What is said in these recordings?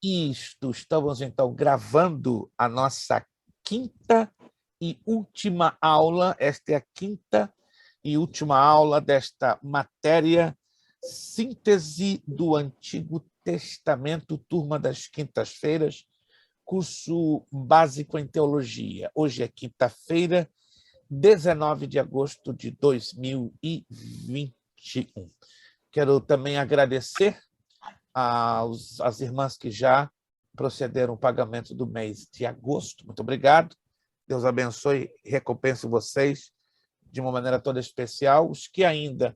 Isto, estamos então gravando a nossa quinta e última aula. Esta é a quinta e última aula desta matéria, Síntese do Antigo Testamento, turma das quintas-feiras, curso básico em teologia. Hoje é quinta-feira, 19 de agosto de 2021. Quero também agradecer às irmãs que já procederam ao pagamento do mês de agosto. Muito obrigado. Deus abençoe e recompense vocês de uma maneira toda especial. Os que ainda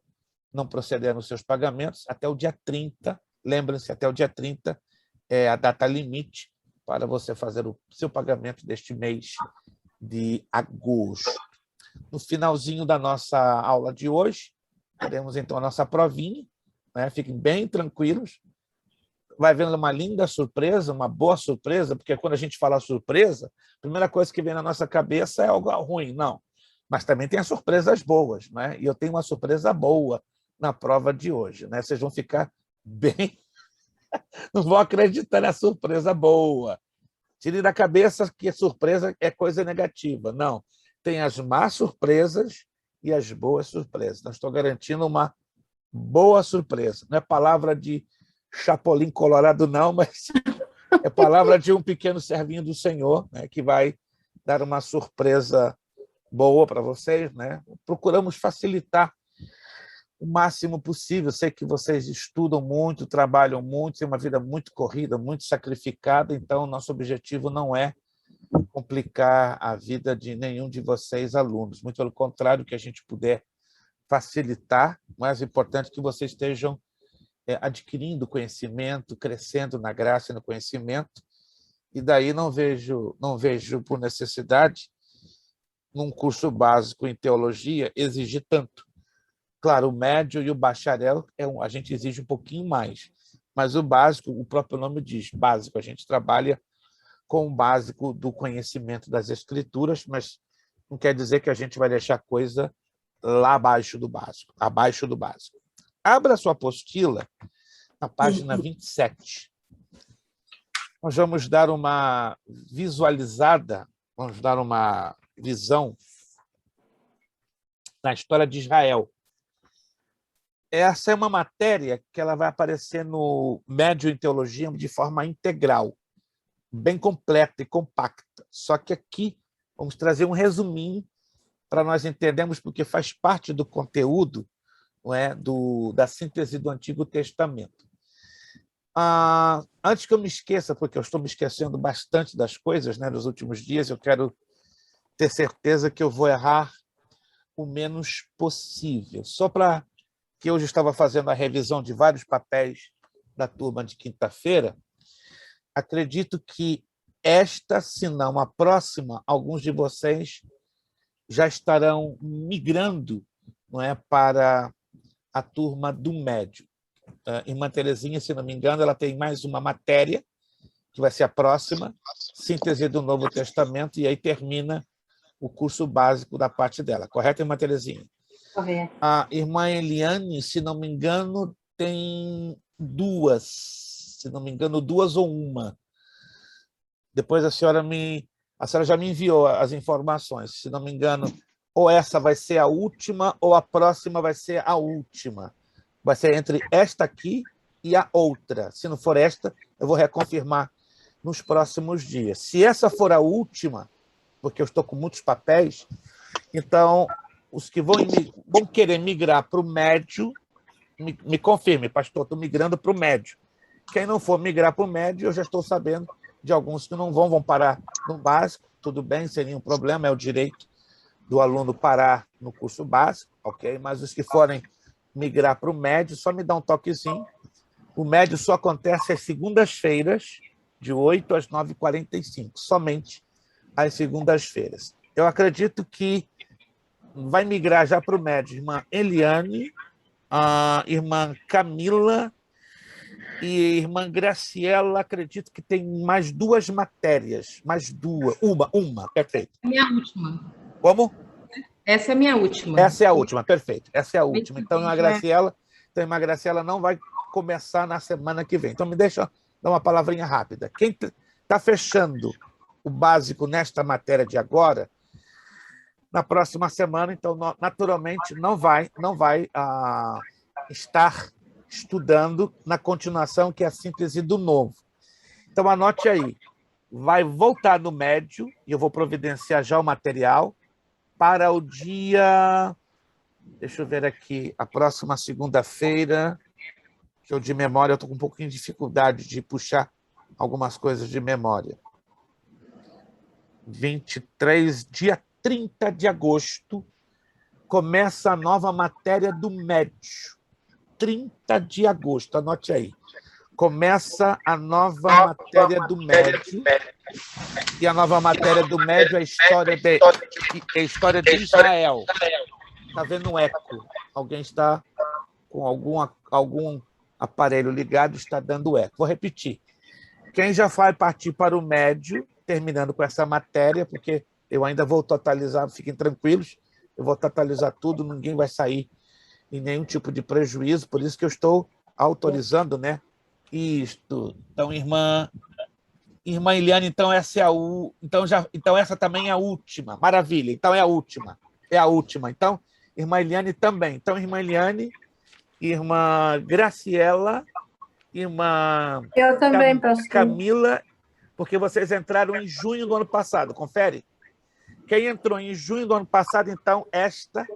não procederam aos seus pagamentos, até o dia 30, lembrem-se, até o dia 30 é a data limite para você fazer o seu pagamento deste mês de agosto. No finalzinho da nossa aula de hoje, teremos então a nossa provinha, né? Fiquem bem tranquilos. Vai vendo uma linda surpresa, uma boa surpresa, porque quando a gente fala surpresa, a primeira coisa que vem na nossa cabeça é algo ruim. Não, mas também tem as surpresas boas, né? E eu tenho uma surpresa boa na prova de hoje, né? Vocês vão ficar bem... Não vão acreditar na surpresa boa. Tire da cabeça que surpresa é coisa negativa. Não, tem as más surpresas e as boas surpresas. Então, estou garantindo uma boa surpresa. Não é palavra de Chapolin Colorado, não, mas é palavra de um pequeno servinho do Senhor, né, que vai dar uma surpresa boa para vocês, né? Procuramos facilitar o máximo possível. Sei que vocês estudam muito, trabalham muito, têm uma vida muito corrida, muito sacrificada, então nosso objetivo não é complicar a vida de nenhum de vocês, alunos. Muito pelo contrário, que a gente puder facilitar, mais importante que vocês estejam adquirindo conhecimento, crescendo na graça e no conhecimento, e daí não vejo por necessidade, num curso básico em teologia, exigir tanto. Claro, o médio e o bacharel, a gente exige um pouquinho mais, mas o básico, o próprio nome diz, básico, a gente trabalha com o básico do conhecimento das Escrituras, mas não quer dizer que a gente vai deixar coisa lá abaixo do básico, abaixo do básico. Abra a sua apostila na página 27. Nós vamos dar uma visualizada, vamos dar uma visão na história de Israel. Essa é uma matéria que ela vai aparecer no Médio em Teologia de forma integral, bem completa e compacta. Só que aqui vamos trazer um resuminho para nós entendermos, porque faz parte do conteúdo, não é, da síntese do Antigo Testamento. Antes que eu me esqueça, porque eu estou me esquecendo bastante das coisas, né, nos últimos dias, eu quero ter certeza que eu vou errar o menos possível. Só para que hoje estava fazendo a revisão de vários papéis da turma de quinta-feira, acredito que esta, se não a próxima, alguns de vocês já estarão migrando, não é, para a turma do médio. Irmã Terezinha, se não me engano, ela tem mais uma matéria, que vai ser a próxima, síntese do Novo Testamento, e aí termina o curso básico da parte dela. Correto, irmã Terezinha? Correto. A irmã Eliane, se não me engano, tem duas, se não me engano, duas ou uma. Depois a senhora já me enviou as informações, se não me engano, ou essa vai ser a última, ou a próxima vai ser a última. Vai ser entre esta aqui e a outra. Se não for esta, eu vou reconfirmar nos próximos dias. Se essa for a última, porque eu estou com muitos papéis, então os que vão querer migrar para o médio, me confirme, pastor, estou migrando para o médio. Quem não for migrar para o médio, eu já estou sabendo de alguns que não vão parar no básico, tudo bem, seria um problema, é o direito do aluno parar no curso básico, ok? Mas os que forem migrar para o médio, só me dá um toquezinho. O médio só acontece às segundas-feiras, de 8 às 9h45, somente às segundas-feiras. Eu acredito que vai migrar já para o médio irmã Eliane, a irmã Camila e irmã Graciela, acredito que tem mais duas matérias, mais duas, uma, perfeito. É a minha última. Como? Essa é a minha última. Essa é a última, perfeito. Essa é a última. Então, a irmã Graciela não vai começar na semana que vem. Então, me deixa dar uma palavrinha rápida. Quem está fechando o básico nesta matéria de agora, na próxima semana, então, naturalmente, não vai estar estudando na continuação, que é a síntese do novo. Então, anote aí. Vai voltar no médio, e eu vou providenciar já o material, para o dia... Deixa eu ver aqui, a próxima segunda-feira, que eu de memória, eu estou com um pouquinho de dificuldade de puxar algumas coisas de memória. 23, dia 30 de agosto, começa a nova matéria do médio. 30 de agosto, anote aí. Começa a nova matéria do médio. E a nova matéria do médio é a história de Israel. Está vendo um eco? Alguém está com algum aparelho ligado, está dando eco. Vou repetir. Quem já vai partir para o médio, terminando com essa matéria, porque eu ainda vou totalizar, fiquem tranquilos, eu vou totalizar tudo, ninguém vai sair em nenhum tipo de prejuízo, por isso que eu estou autorizando, né? Isto. Então, irmã Eliane, então essa é então essa também é a última. Maravilha. Então é a última. É a última. Então, irmã Eliane também. Então, irmã Eliane, irmã Graciela, irmã Eu também, pastor. Camila, porque vocês entraram em junho do ano passado. Confere? Quem entrou em junho do ano passado, então esta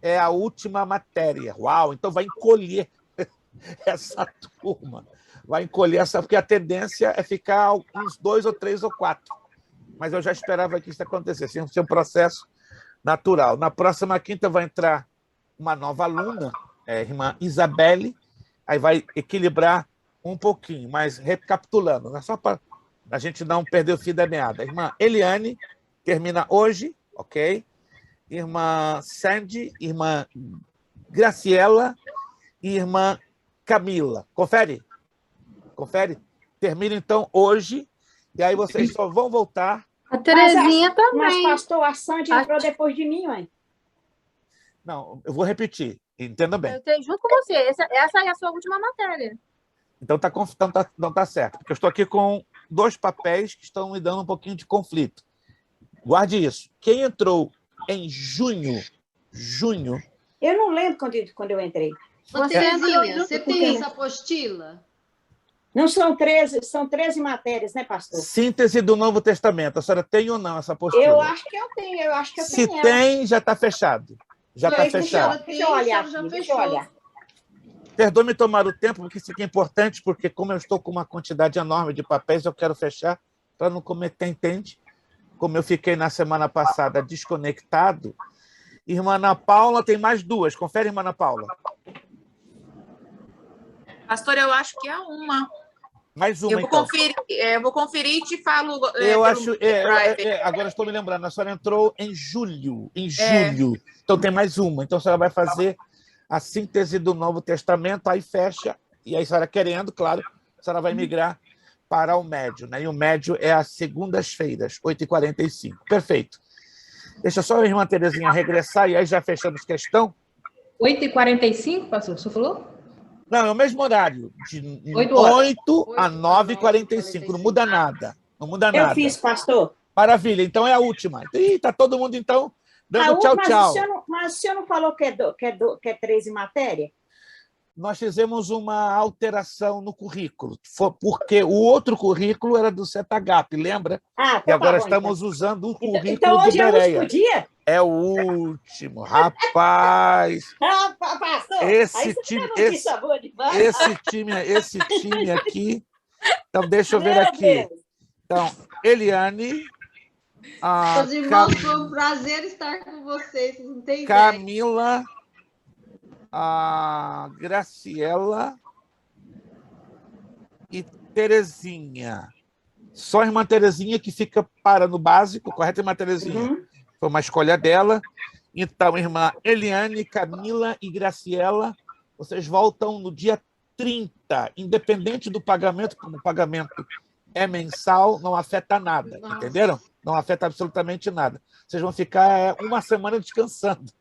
é a última matéria. Uau! Então vai encolher essa turma. Vai encolher essa, porque a tendência é ficar uns 2 ou 3 ou 4. Mas eu já esperava que isso acontecesse. Isso é um processo natural. Na próxima quinta vai entrar uma nova aluna, a irmã Isabelle, aí vai equilibrar um pouquinho, mas recapitulando, né? Só para a gente não perder o fio da meada. A irmã Eliane termina hoje, ok? Irmã Sandy, irmã Graciela e irmã Camila. Confere? Confere? Termina, então, hoje, e aí vocês só vão voltar... A Terezinha também. Mas, pastor, a Sandy entrou depois de mim, ué. Não, eu vou repetir, entenda bem. Eu tenho junto com você. Essa é a sua última matéria. Então não tá certo, porque eu estou aqui com 2 papéis que estão me dando um pouquinho de conflito. Guarde isso. Quem entrou em junho... Eu não lembro quando eu entrei. Ô, Terezinha, você tem essa apostila? Não são 13, são 13 matérias, né, pastor? Síntese do Novo Testamento. A senhora tem ou não essa apostila? Eu acho que eu tenho, Se tenho tem, já está fechado. Já está fechado. Deixa eu olhar aqui, deixa eu olhar. Perdoe-me tomar o tempo, porque isso aqui é importante, porque como eu estou com uma quantidade enorme de papéis, eu quero fechar para não cometer, entende? Como eu fiquei na semana passada desconectado. Irmã Ana Paula tem mais 2. Confere, irmã Ana Paula. Pastor, eu acho que é uma. Mais uma, eu vou então. Eu vou conferir e te falo. Eu acho. Agora estou me lembrando, a senhora entrou em julho. Então tem mais uma. Então a senhora vai fazer a síntese do Novo Testamento, aí fecha, e aí a senhora querendo, claro, a senhora vai migrar para o médio, né? E o médio é às segundas-feiras, 8h45. Perfeito. Deixa só a irmã Terezinha regressar e aí já fechamos questão. 8h45, pastor, o senhor falou? Não, é o mesmo horário, de 8 a 9h45, não muda nada. Não muda nada. Eu fiz, pastor. Maravilha, então é a última. Está todo mundo, então, dando tchau, tchau. Mas o senhor não falou que é 13 matéria? Nós fizemos uma alteração no currículo, porque o outro currículo era do CETAGAP, lembra? Ah, e agora estamos usando o currículo então, hoje do Bereia. É o último dia? É o último, rapaz. Pastor, esse time aqui. Então, deixa eu ver aqui. Então, Eliane. Os irmãos, foi um prazer estar com vocês. Não tem Camila. A Graciela. E Terezinha. Só a irmã Terezinha que fica para no básico, correto, irmã Terezinha? Uhum. Foi uma escolha dela. Então, irmã Eliane, Camila e Graciela, vocês voltam no dia 30, independente do pagamento, como o pagamento é mensal, não afeta nada, entenderam? Não afeta absolutamente nada. Vocês vão ficar uma semana descansando.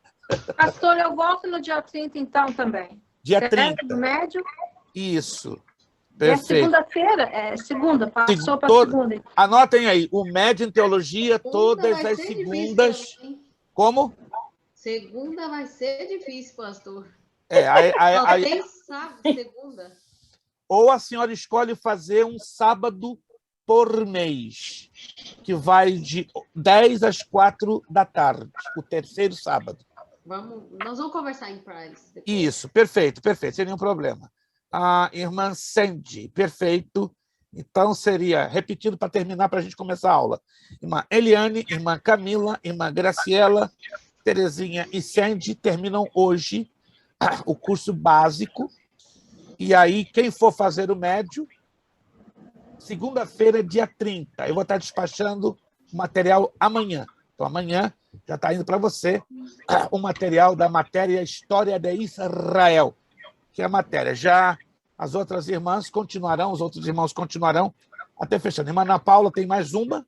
Pastor, eu volto no dia 30, então, também. Dia 30. No médio? Isso. Perfeito. segunda-feira, segunda, passou para Todo- segunda. Anotem aí, o médio em teologia, Segunda todas vai as ser difícil segundas. também, hein? Como? Segunda vai ser difícil, pastor. É, Só tem sábado, segunda. ou a senhora escolhe fazer um sábado por mês, que vai de 10 às 4 da tarde, o terceiro sábado. Nós vamos conversar em private depois. Isso, perfeito, perfeito, sem nenhum problema. A irmã Sandy, perfeito. Então, seria repetido para terminar, para a gente começar a aula. Irmã Eliane, irmã Camila, irmã Graciela, Terezinha e Sandy terminam hoje o curso básico. E aí, quem for fazer o médio, segunda-feira, dia 30. Eu vou estar despachando o material amanhã. Então, amanhã já está indo para você o material da matéria História de Israel, que é a matéria. Já as outras irmãs continuarão, os outros irmãos continuarão até fechando. Irmã Ana Paula tem mais uma,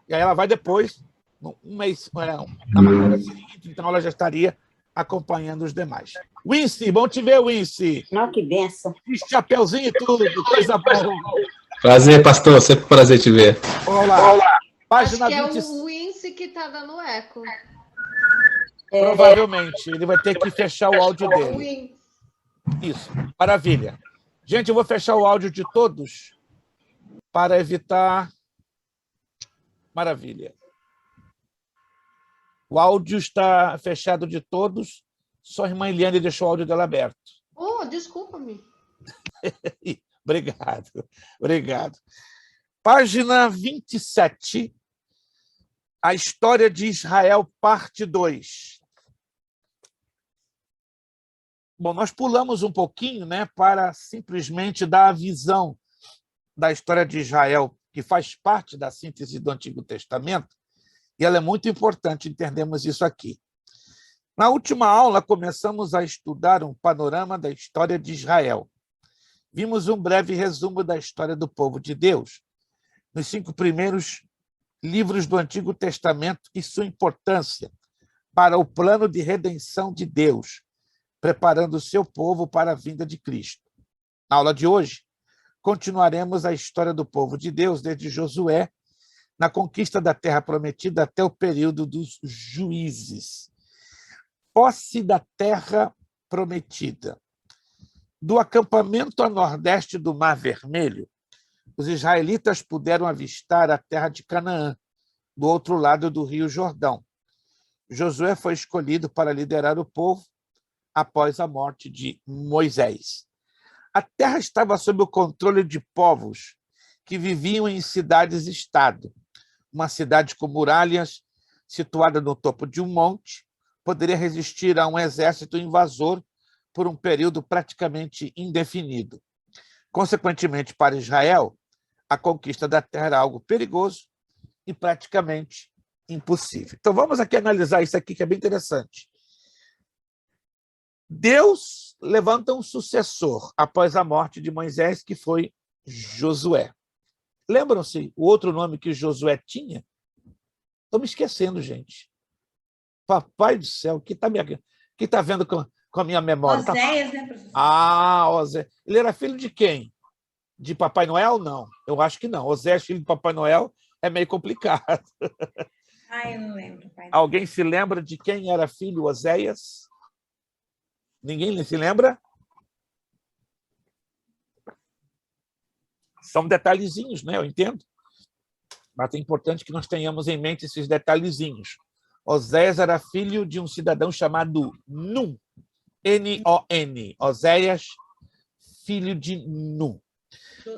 e aí ela vai depois, um mês, na matéria seguinte, então ela já estaria acompanhando os demais. Wincy, bom te ver, Wincy. Não, que benção. De chapeuzinho e tudo, coisa boa. Prazer, pastor. Sempre um prazer te ver. Olá. Acho Página que é 20. o Wincy que está dando eco. Provavelmente. Ele vai ter que fechar o áudio O dele. Wincy. Isso. Maravilha. Gente, eu vou fechar o áudio de todos para evitar... Maravilha. O áudio está fechado de todos, só a irmã Eliane deixou o áudio dela aberto. Oh, desculpa-me. Obrigado, obrigado. Página 27, a história de Israel, parte 2. Bom, nós pulamos um pouquinho, né, para simplesmente dar a visão da história de Israel, que faz parte da síntese do Antigo Testamento, e ela é muito importante entendermos isso aqui. Na última aula, começamos a estudar um panorama da história de Israel. Vimos um breve resumo da história do povo de Deus, nos 5 primeiros livros do Antigo Testamento e sua importância para o plano de redenção de Deus, preparando o seu povo para a vinda de Cristo. Na aula de hoje, continuaremos a história do povo de Deus desde Josué, na conquista da Terra Prometida até o período dos juízes. Posse da Terra Prometida. Do acampamento a nordeste do Mar Vermelho, os israelitas puderam avistar a terra de Canaã, do outro lado do Rio Jordão. Josué foi escolhido para liderar o povo após a morte de Moisés. A terra estava sob o controle de povos que viviam em cidades-estado. Uma cidade com muralhas, situada no topo de um monte, poderia resistir a um exército invasor por um período praticamente indefinido. Consequentemente, para Israel, a conquista da terra era algo perigoso e praticamente impossível. Então, vamos aqui analisar isso aqui, que é bem interessante. Deus levanta um sucessor após a morte de Moisés, que foi Josué. Lembram-se o outro nome que Josué tinha? Estou me esquecendo, gente. Papai do céu, que está vendo com a minha memória? Oséias, né, professor? Ah, Oséias. Ele era filho de quem? De Papai Noel? Não, eu acho que não. Oséias, filho de Papai Noel, é meio complicado. Ah, eu não lembro, pai. Alguém se lembra de quem era filho Oséias? Ninguém se lembra? São detalhezinhos, né? Eu entendo. Mas é importante que nós tenhamos em mente esses detalhezinhos. Oséias era filho de um cidadão chamado Num. N-O-N. Oséias, filho de Num.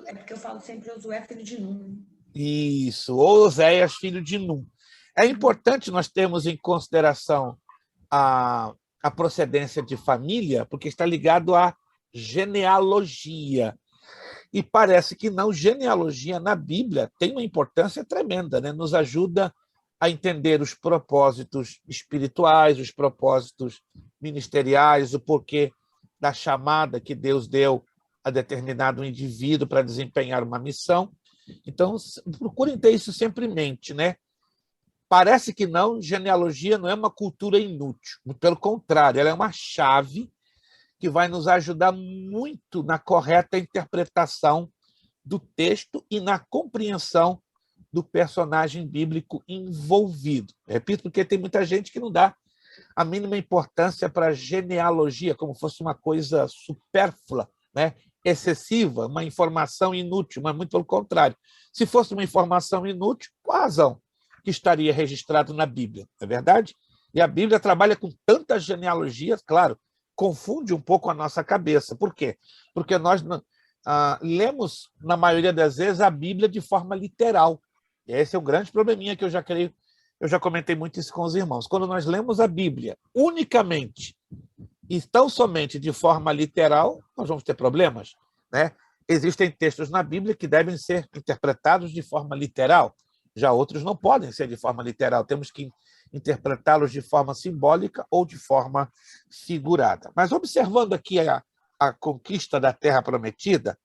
É porque eu falo sempre Josué, filho de Num. Isso, Oséias, filho de Num. É importante nós termos em consideração a procedência de família, porque está ligado à genealogia. E parece que não, genealogia na Bíblia tem uma importância tremenda, né? Nos ajuda a entender os propósitos espirituais, os propósitos ministeriais, o porquê da chamada que Deus deu a determinado indivíduo para desempenhar uma missão. Então, procurem ter isso sempre em mente, né? Parece que não, genealogia não é uma cultura inútil, pelo contrário, ela é uma chave que vai nos ajudar muito na correta interpretação do texto e na compreensão do personagem bíblico envolvido. Repito, porque tem muita gente que não dá a mínima importância para a genealogia, como fosse uma coisa supérflua, né? Excessiva, uma informação inútil, mas muito pelo contrário. Se fosse uma informação inútil, qual a razão que estaria registrado na Bíblia? Não é verdade? E a Bíblia trabalha com tantas genealogias, claro, confunde um pouco a nossa cabeça. Por quê? Porque nós lemos, na maioria das vezes, a Bíblia de forma literal. E esse é um grande probleminha que eu já comentei muito isso com os irmãos. Quando nós lemos a Bíblia unicamente e tão somente de forma literal, nós vamos ter problemas, né? Existem textos na Bíblia que devem ser interpretados de forma literal, já outros não podem ser de forma literal, temos que interpretá-los de forma simbólica ou de forma figurada. Mas observando aqui a conquista da Terra Prometida,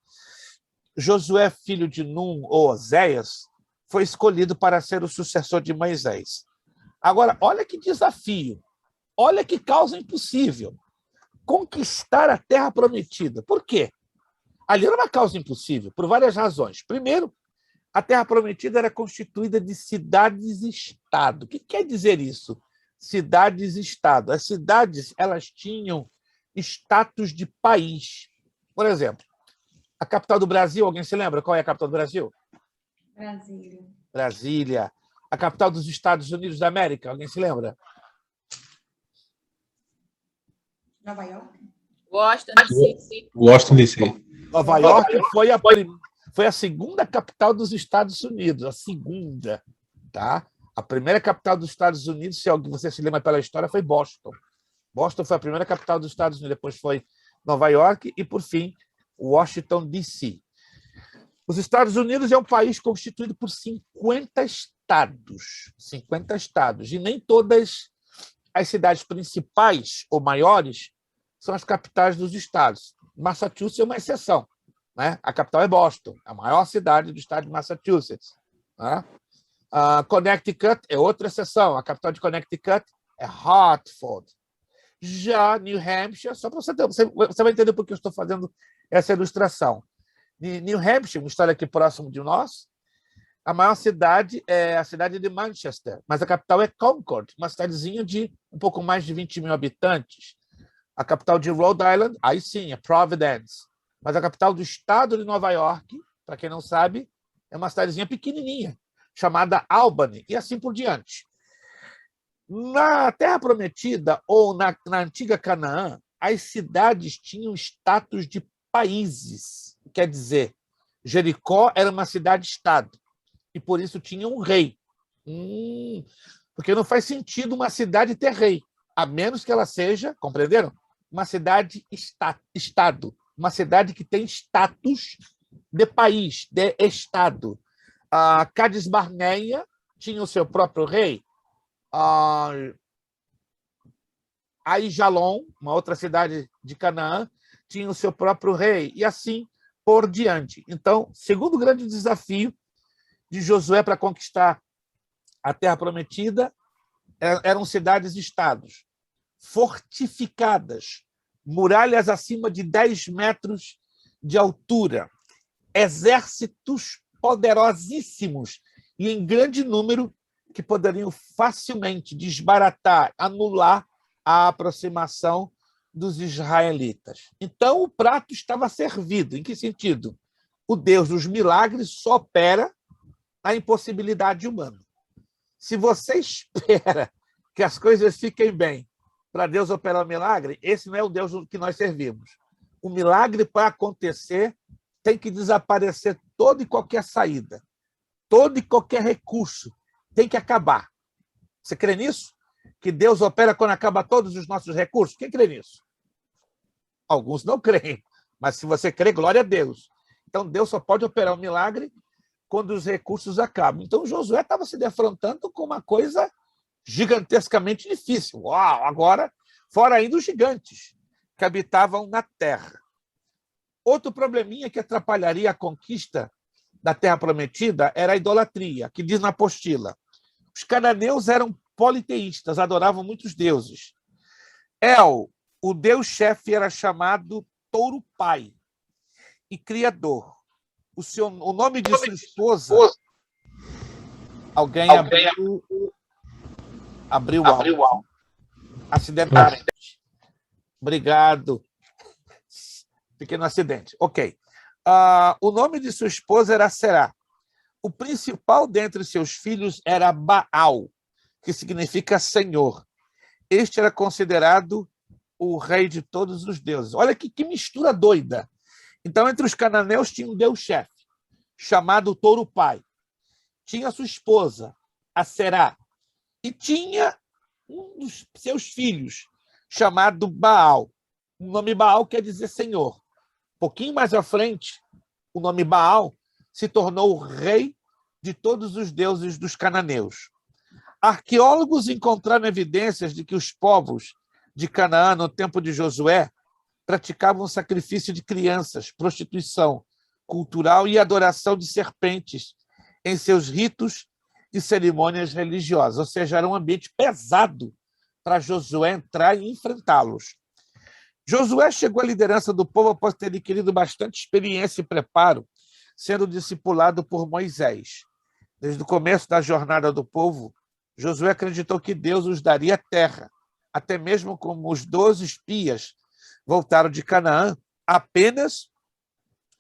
Josué, filho de Num, ou Oséias, foi escolhido para ser o sucessor de Moisés. Agora, olha que desafio, olha que causa impossível. Conquistar a Terra Prometida. Por quê? Ali era uma causa impossível, por várias razões. Primeiro, a Terra Prometida era constituída de cidades-estado. O que quer dizer isso? Cidades-estado. As cidades, elas tinham status de país. Por exemplo, a capital do Brasil, alguém se lembra qual é a capital do Brasil? Brasília. Brasília. A capital dos Estados Unidos da América, alguém se lembra? Nova York? Washington, DC. Washington, D.C. Nova York foi a segunda capital dos Estados Unidos, a segunda. Tá? A primeira capital dos Estados Unidos, se você se lembra pela história, foi Boston. Boston foi a primeira capital dos Estados Unidos, depois foi Nova York e, por fim, Washington, D.C. Os Estados Unidos é um país constituído por 50 estados. 50 estados. E nem todas as cidades principais ou maiores são as capitais dos estados. Massachusetts é uma exceção, né? A capital é Boston, a maior cidade do estado de Massachusetts. Né? Connecticut é outra exceção. A capital de Connecticut é Hartford. Já New Hampshire, só para você vai entender por que eu estou fazendo essa ilustração. New Hampshire, uma história aqui próximo de nós, a maior cidade é a cidade de Manchester, mas a capital é Concord, uma cidadezinha de um pouco mais de 20 mil habitantes. A capital de Rhode Island, aí sim, é Providence. Mas a capital do estado de Nova York, para quem não sabe, é uma cidadezinha pequenininha, chamada Albany, e assim por diante. Na Terra Prometida, ou na antiga Canaã, as cidades tinham status de países. Quer dizer, Jericó era uma cidade-estado, e por isso tinha um rei. Porque não faz sentido uma cidade ter rei, a menos que ela seja, compreenderam? Uma cidade-estado, uma cidade que tem status de país, de estado. A Cádiz Barneia tinha o seu próprio rei. Aijalon, uma outra cidade de Canaã, tinha o seu próprio rei, e assim por diante. Então, segundo grande desafio de Josué para conquistar a Terra Prometida, eram cidades-estados, fortificadas, muralhas acima de 10 metros de altura, exércitos poderosíssimos e em grande número que poderiam facilmente desbaratar, anular a aproximação dos israelitas. Então, o prato estava servido. Em que sentido? O Deus dos milagres só opera na impossibilidade humana. Se você espera que as coisas fiquem bem para Deus operar o milagre, esse não é o Deus que nós servimos. O milagre, para acontecer, tem que desaparecer toda e qualquer saída, todo e qualquer recurso, tem que acabar. Você crê nisso? Que Deus opera quando acaba todos os nossos recursos? Quem crê nisso? Alguns não creem, mas se você crê, glória a Deus. Então, Deus só pode operar um milagre quando os recursos acabam. Então, Josué estava se defrontando com uma coisa gigantescamente difícil. Uau! Agora, fora ainda os gigantes que habitavam na terra. Outro probleminha que atrapalharia a conquista da Terra Prometida era a idolatria, que diz na apostila. Os cananeus eram politeístas, adoravam muitos deuses. El, O Deus-chefe era chamado Touro Pai e Criador. O nome de sua esposa... Alguém abriu o áudio. Acidentalmente. Obrigado. Pequeno acidente. Ok. O nome de sua esposa era Será. O principal dentre seus filhos era Baal, que significa Senhor. Este era considerado o rei de todos os deuses. Olha que mistura doida. Então, entre os cananeus tinha um deus-chefe, chamado Touro Pai. Tinha sua esposa, a Será. E tinha um dos seus filhos, chamado Baal. O nome Baal quer dizer Senhor. Um pouquinho mais à frente, o nome Baal se tornou o rei de todos os deuses dos cananeus. Arqueólogos encontraram evidências de que os povos de Canaã, no tempo de Josué, praticavam sacrifício de crianças, prostituição cultural e adoração de serpentes em seus ritos e cerimônias religiosas. Ou seja, era um ambiente pesado para Josué entrar e enfrentá-los. Josué chegou à liderança do povo após ter adquirido bastante experiência e preparo, sendo discipulado por Moisés. Desde o começo da jornada do povo, Josué acreditou que Deus os daria terra. Até mesmo como os 12 espias voltaram de Canaã, apenas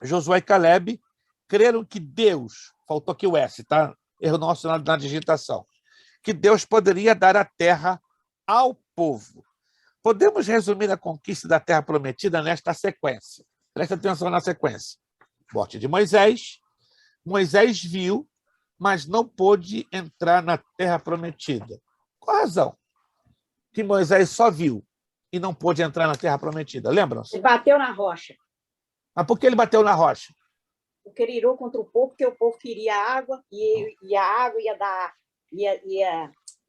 Josué e Caleb creram que Deus, faltou aqui o S, tá? Erro nosso na digitação, que Deus poderia dar a terra ao povo. Podemos resumir a conquista da terra prometida nesta sequência. Presta atenção na sequência. Morte de Moisés. Moisés viu, mas não pôde entrar na terra prometida. Qual a razão? Que Moisés só viu e não pôde entrar na terra prometida. Lembram-se? Ele bateu na rocha. Mas por que ele bateu na rocha? Porque ele irou contra o povo, porque o povo queria água, e a água ia dar...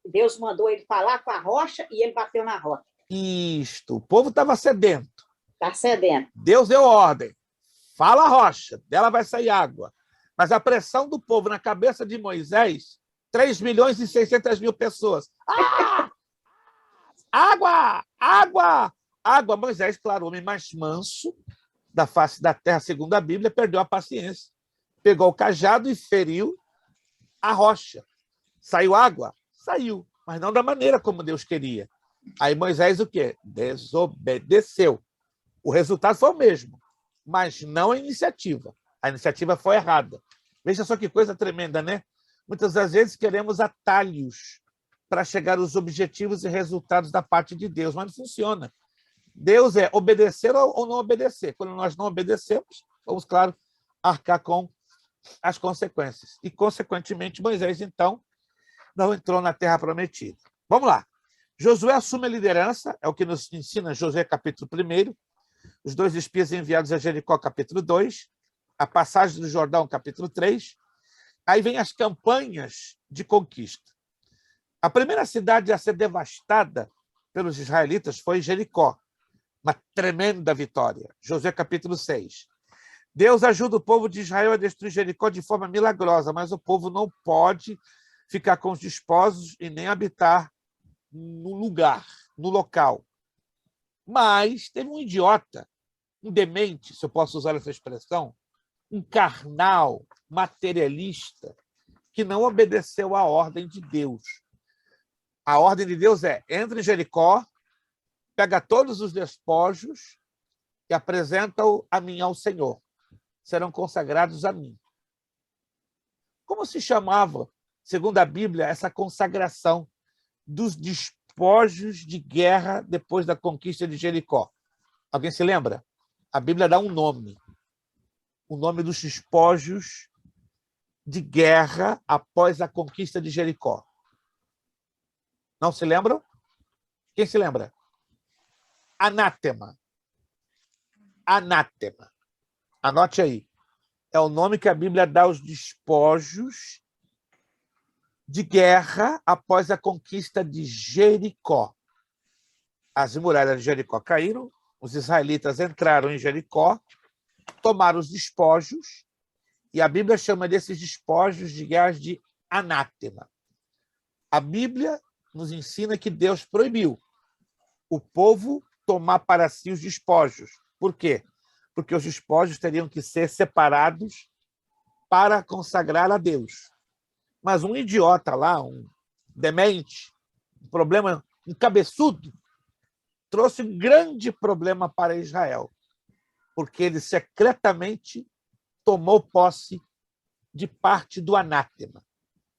Deus mandou ele falar com a rocha e ele bateu na rocha. Isto. O povo estava sedento. Está sedento. Deus deu ordem. Fala a rocha, dela vai sair água. Mas a pressão do povo na cabeça de Moisés, 3.600.000 pessoas. Ah! Água! Água! Água! Moisés, claro, o homem mais manso da face da terra, segundo a Bíblia, perdeu a paciência. Pegou o cajado e feriu a rocha. Saiu água? Saiu, mas não da maneira como Deus queria. Aí Moisés o quê? Desobedeceu. O resultado foi o mesmo, mas não a iniciativa. A iniciativa foi errada. Veja só que coisa tremenda, né? Muitas das vezes queremos atalhos para chegar aos objetivos e resultados da parte de Deus, mas não funciona. Deus é obedecer ou não obedecer. Quando nós não obedecemos, vamos, claro, arcar com as consequências. E, consequentemente, Moisés, então, não entrou na terra prometida. Vamos lá. Josué assume a liderança, é o que nos ensina Josué, capítulo 1, os 2 espias enviados a Jericó, capítulo 2, a passagem do Jordão, capítulo 3. Aí vem as campanhas de conquista. A primeira cidade a ser devastada pelos israelitas foi Jericó. Uma tremenda vitória. Josué, capítulo 6. Deus ajuda o povo de Israel a destruir Jericó de forma milagrosa, mas o povo não pode ficar com os desposos e nem habitar no lugar, no local. Mas teve um idiota, um demente, se eu posso usar essa expressão, um carnal, materialista, que não obedeceu à ordem de Deus. A ordem de Deus é: entre em Jericó, pega todos os despojos e apresenta-o a mim, ao Senhor. Serão consagrados a mim. Como se chamava, segundo a Bíblia, essa consagração dos despojos de guerra depois da conquista de Jericó? Alguém se lembra? A Bíblia dá um nome. O nome dos despojos de guerra após a conquista de Jericó. Não se lembram? Quem se lembra? Anátema. Anátema. Anote aí. É o nome que a Bíblia dá aos despojos de guerra após a conquista de Jericó. As muralhas de Jericó caíram, os israelitas entraram em Jericó, tomaram os despojos, e a Bíblia chama desses despojos de guerra de anátema. A Bíblia nos ensina que Deus proibiu o povo tomar para si os despojos. Por quê? Porque os despojos teriam que ser separados para consagrar a Deus. Mas um idiota lá, um demente, um cabeçudo, trouxe um grande problema para Israel, porque ele secretamente tomou posse de parte do anátema,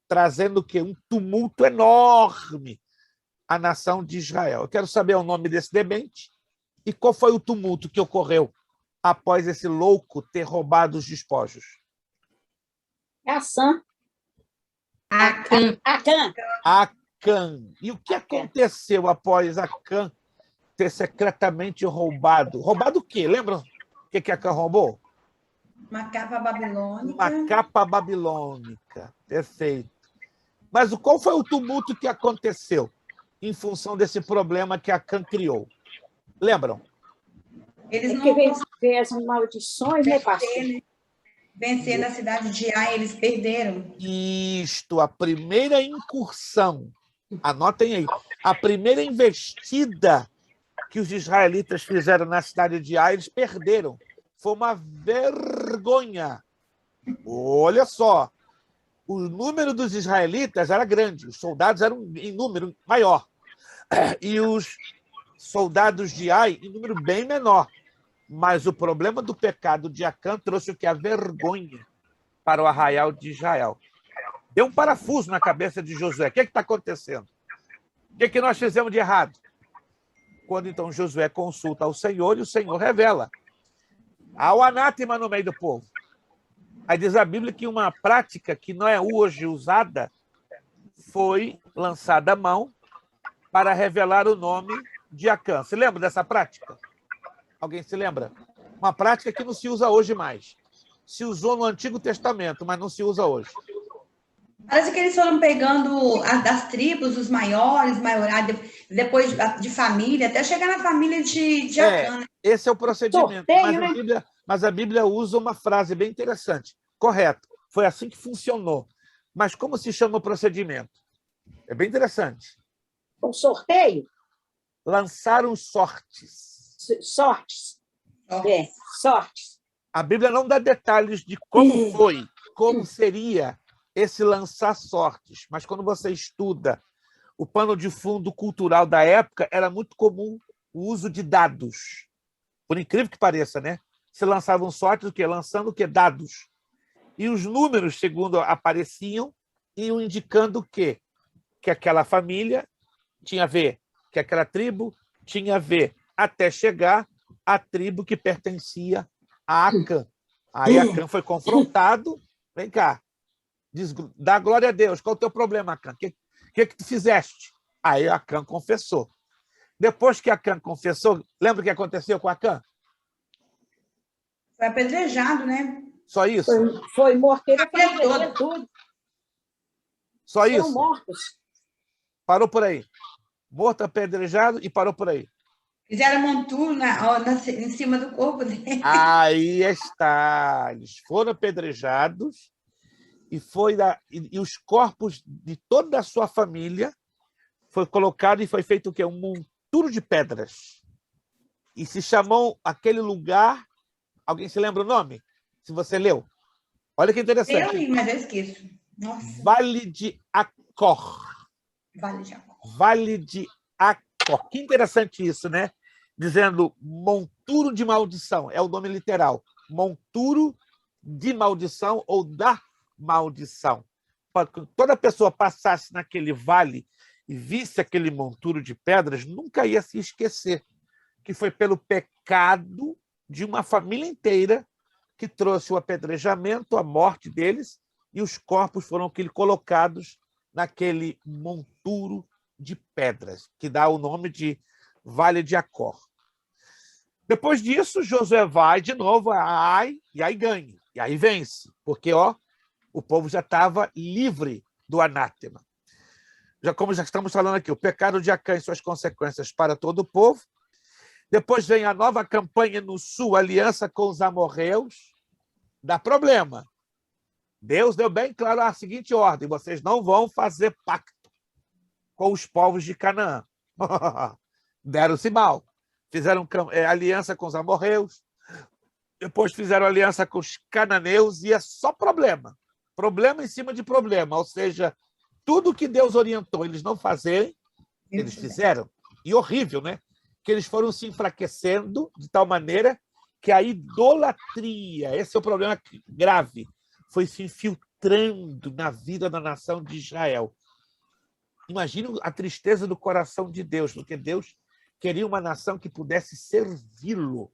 trazendo o quê? Um tumulto enorme à nação de Israel. Eu quero saber o nome desse demente e qual foi o tumulto que ocorreu após esse louco ter roubado os despojos. É a Sam. Acã. Acã. Acã. E o que aconteceu após Acã ter secretamente roubado? Roubado o quê? Lembram o que Acã roubou? Uma capa babilônica. Uma capa babilônica. Perfeito. Mas qual foi o tumulto que aconteceu em função desse problema que Acã criou? Lembram? Eles É não que veio as maldições, né, pastor? vencer na cidade de Ai, eles perderam. Isto, a primeira incursão, anotem aí, a primeira investida que os israelitas fizeram na cidade de Ai, eles perderam. Foi uma vergonha. Olha só, o número dos israelitas era grande, os soldados eram em número maior, e os soldados de Ai em número bem menor. Mas o problema do pecado de Acã trouxe o que? A vergonha para o arraial de Israel. Deu um parafuso na cabeça de Josué. O que está acontecendo? O que nós fizemos de errado? Quando então Josué consulta ao Senhor e o Senhor revela. Há o anátema no meio do povo. Aí diz a Bíblia que uma prática que não é hoje usada foi lançada à mão para revelar o nome de Acã. Se lembra dessa prática? Alguém se lembra? Uma prática que não se usa hoje mais. Se usou no Antigo Testamento, mas não se usa hoje. Parece que eles foram pegando das tribos, os maiores, depois de família, até chegar na família de Acã. Né? Esse é o procedimento. Sorteio, Mas a Bíblia usa uma frase bem interessante. Correto. Foi assim que funcionou. Mas como se chama o procedimento? É bem interessante. Um sorteio? Lançaram sortes. Sortes. É, sortes. A Bíblia não dá detalhes de como foi, como seria esse lançar sortes. Mas quando você estuda o pano de fundo cultural da época, era muito comum o uso de dados. Por incrível que pareça, né? Se lançavam sortes, o quê? Lançando o quê? Dados. E os números, segundo apareciam, iam indicando o quê? Que aquela família tinha a ver, que aquela tribo tinha a ver, até chegar à tribo que pertencia a Acã. Aí Acã foi confrontado. Vem cá, dá glória a Deus. Qual é o teu problema, Acã? O que tu fizeste? Aí Acã confessou. Depois que Acã confessou, lembra o que aconteceu com Acã? Foi apedrejado, né? Só isso? Foi morto. Ele foi tudo. Só isso? Foram mortos. Parou por aí. Morto, apedrejado e parou por aí. Fizeram monturo em cima do corpo dele. Aí está. Eles foram apedrejados e os corpos de toda a sua família foi colocado e foi feito o quê? Um monturo de pedras. E se chamou aquele lugar... Alguém se lembra o nome? Se você leu. Olha que interessante. Eu li, mas eu esqueço. Nossa. Vale de Acor. Vale de Acor. Vale de Acor. Que interessante isso, né? Dizendo monturo de maldição. É o nome literal. Monturo de maldição ou da maldição. Quando toda pessoa passasse naquele vale e visse aquele monturo de pedras, nunca ia se esquecer que foi pelo pecado de uma família inteira que trouxe o apedrejamento, a morte deles, e os corpos foram colocados naquele monturo de pedras, que dá o nome de Vale de Acor. Depois disso, Josué vai de novo a Ai, e aí ganha, e aí vence, porque o povo já estava livre do anátema. Como já estamos falando aqui, o pecado de Acã e suas consequências para todo o povo. Depois vem a nova campanha no sul, aliança com os amorreus. Dá problema. Deus deu bem claro a seguinte ordem: vocês não vão fazer pacto com os povos de Canaã. Deram-se mal. fizeram aliança com os amorreus, depois fizeram aliança com os cananeus, e é só problema. Problema em cima de problema, ou seja, tudo que Deus orientou eles não fazerem, eles fizeram. E horrível, né? Que eles foram se enfraquecendo de tal maneira que a idolatria, esse é o problema grave, foi se infiltrando na vida da nação de Israel. Imagina a tristeza do coração de Deus, porque Deus queria uma nação que pudesse servi-lo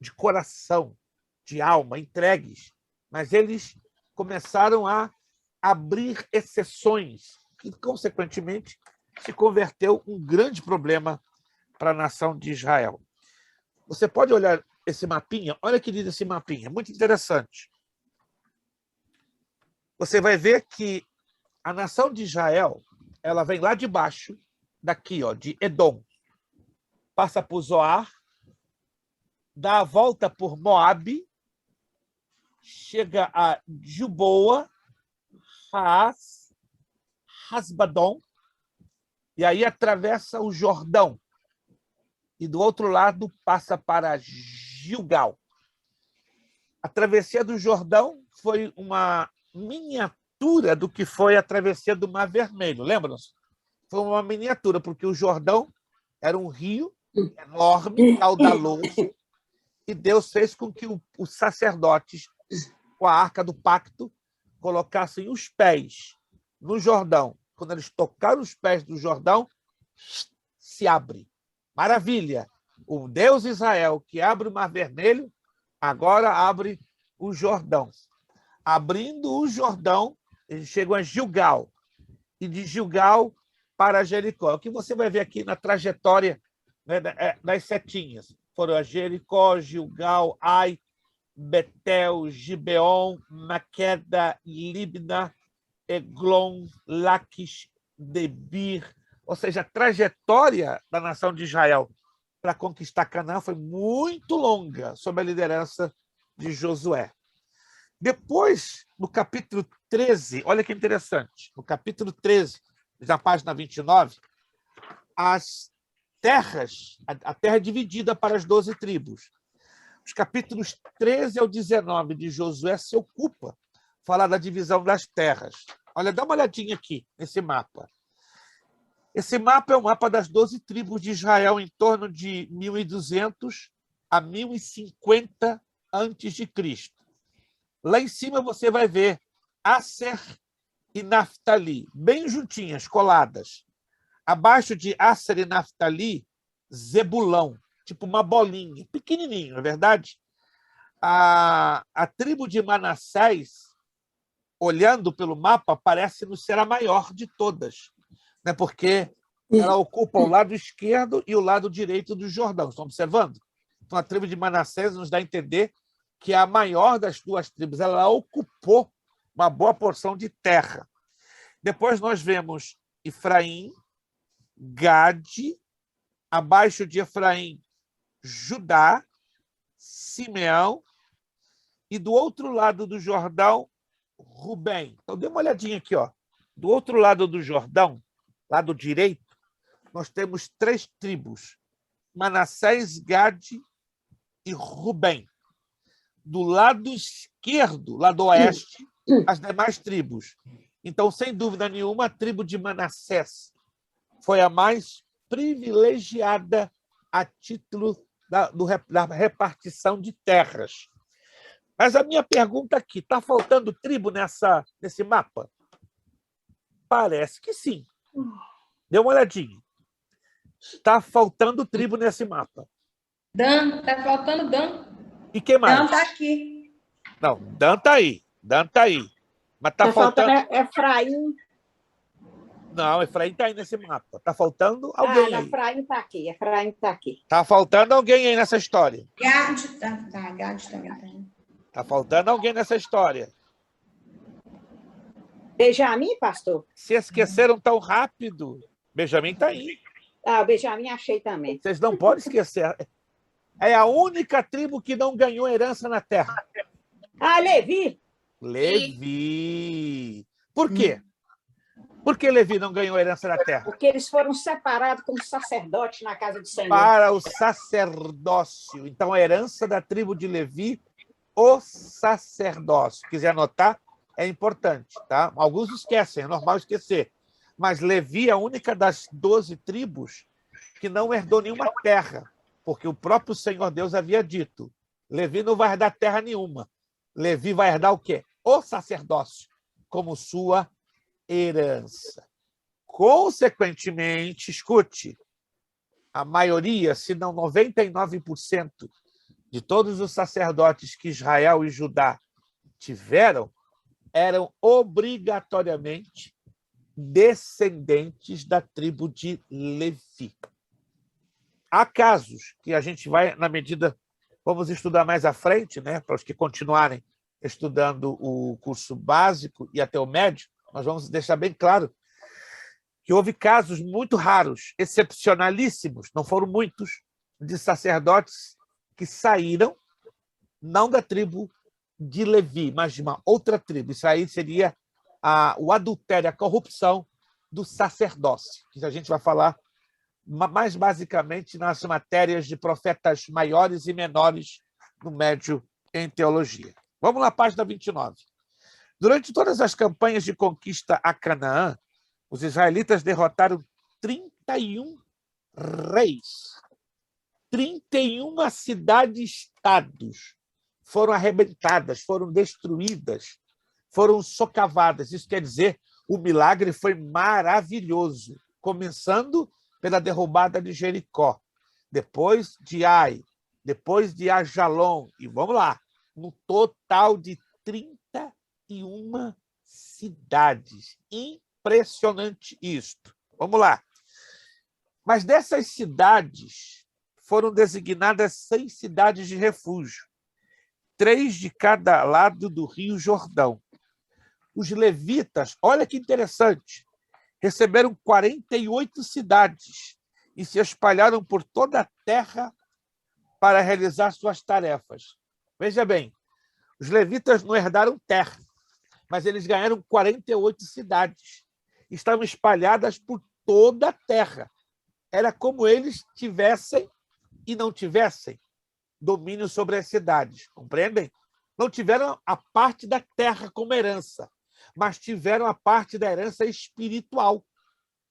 de coração, de alma, entregues. Mas eles começaram a abrir exceções, que, consequentemente, se converteu um grande problema para a nação de Israel. Você pode olhar esse mapinha? Olha o que diz esse mapinha, muito interessante. Você vai ver que a nação de Israel, ela vem lá de baixo, daqui, ó, de Edom, passa por Zoar, dá a volta por Moabe, chega a Gilboa, Haas, Hasbadon, e aí atravessa o Jordão. E do outro lado passa para Gilgal. A travessia do Jordão foi uma miniatura do que foi a travessia do Mar Vermelho, lembram-se? Foi uma miniatura, porque o Jordão era um rio enorme, caudaloso, e Deus fez com que os sacerdotes, com a Arca do Pacto, colocassem os pés no Jordão. Quando eles tocaram os pés do Jordão, se abre. Maravilha! O Deus Israel, que abre o Mar Vermelho, agora abre o Jordão. Abrindo o Jordão, eles chegam a Gilgal. E de Gilgal para Jericó. O que você vai ver aqui na trajetória, né, das setinhas. Foram a Jericó, Gilgal, Ai, Betel, Gibeon, Maqueda, Libna, Eglon, Laquis, Debir. Ou seja, a trajetória da nação de Israel para conquistar Canaã foi muito longa, sob a liderança de Josué. Depois, no capítulo 13, olha que interessante, no capítulo 13, na página 29, as terras, a terra é dividida para as 12 tribos. Os capítulos 13 ao 19 de Josué se ocupa falar da divisão das terras. Olha, dá uma olhadinha aqui nesse mapa. Esse mapa é o mapa das 12 tribos de Israel em torno de 1200 a 1050 a.C. Lá em cima você vai ver Asser e Naftali, bem juntinhas, coladas. Abaixo de Asser e Naftali, Zebulão, tipo uma bolinha, pequenininho, não é verdade? A tribo de Manassés, olhando pelo mapa, parece-nos ser a maior de todas, né? Porque ela ocupa o lado esquerdo e o lado direito do Jordão. Estão observando? Então, a tribo de Manassés nos dá a entender que a maior das duas tribos, ela ocupou uma boa porção de terra. Depois nós vemos Efraim, Gade, abaixo de Efraim, Judá, Simeão, e do outro lado do Jordão, Rubem. Então, dê uma olhadinha aqui, ó. Do outro lado do Jordão, lado direito, nós temos 3 tribos, Manassés, Gade e Rubem. Do lado esquerdo, lado oeste, as demais tribos. Então, sem dúvida nenhuma, a tribo de Manassés foi a mais privilegiada a título da repartição de terras. Mas a minha pergunta aqui, está faltando tribo nesse mapa? Parece que sim. Dê uma olhadinha. Está faltando tribo nesse mapa. Dan, tá faltando Dan. E quem mais? Dan está aqui. Não, Dan está aí. Dan está aí. Mas está faltando... Efraim. Não, Efraim está aí nesse mapa. Está faltando alguém aí. Efraim está aqui. Efraim está aqui. Está faltando alguém aí nessa história. Gade, Gade também tem. Está faltando alguém nessa história. Benjamim, pastor? Se esqueceram tão rápido. Benjamim está aí. Ah, o Benjamim achei também. Vocês não podem esquecer. É a única tribo que não ganhou herança na terra. Ah, Levi. Levi. Por quê? Por que Levi não ganhou a herança da terra? Porque eles foram separados como sacerdotes na casa do Senhor. Para o sacerdócio. Então, a herança da tribo de Levi, o sacerdócio. Quiser anotar, é importante, tá? Alguns esquecem, é normal esquecer. Mas Levi é a única das 12 tribos que não herdou nenhuma terra, porque o próprio Senhor Deus havia dito: Levi não vai herdar terra nenhuma. Levi vai herdar o quê? O sacerdócio, como sua herança. Consequentemente, escute, a maioria, se não 99% de todos os sacerdotes que Israel e Judá tiveram eram obrigatoriamente descendentes da tribo de Levi. Há casos que a gente vai, na medida, vamos estudar mais à frente, né, para os que continuarem estudando o curso básico e até o médio, nós vamos deixar bem claro que houve casos muito raros, excepcionalíssimos, não foram muitos, de sacerdotes que saíram não da tribo de Levi, mas de uma outra tribo. Isso aí seria o adultério, a corrupção do sacerdócio, que a gente vai falar mais basicamente nas matérias de profetas maiores e menores no médio em teologia. Vamos lá, página 29. Durante todas as campanhas de conquista a Canaã, os israelitas derrotaram 31 reis. 31 cidades-estados foram arrebentadas, foram destruídas, foram socavadas. Isso quer dizer, o milagre foi maravilhoso, começando pela derrubada de Jericó, depois de Ai, depois de Ajalon, e vamos lá, no total de 31 cidades. Impressionante isto. Vamos lá. Mas dessas cidades foram designadas 6 cidades de refúgio, 3 de cada lado do rio Jordão. Os levitas, olha que interessante, receberam 48 cidades e se espalharam por toda a terra para realizar suas tarefas. Veja bem, os levitas não herdaram terra, mas eles ganharam 48 cidades. Estavam espalhadas por toda a terra. Era como eles tivessem e não tivessem domínio sobre as cidades, compreendem? Não tiveram a parte da terra como herança, mas tiveram a parte da herança espiritual.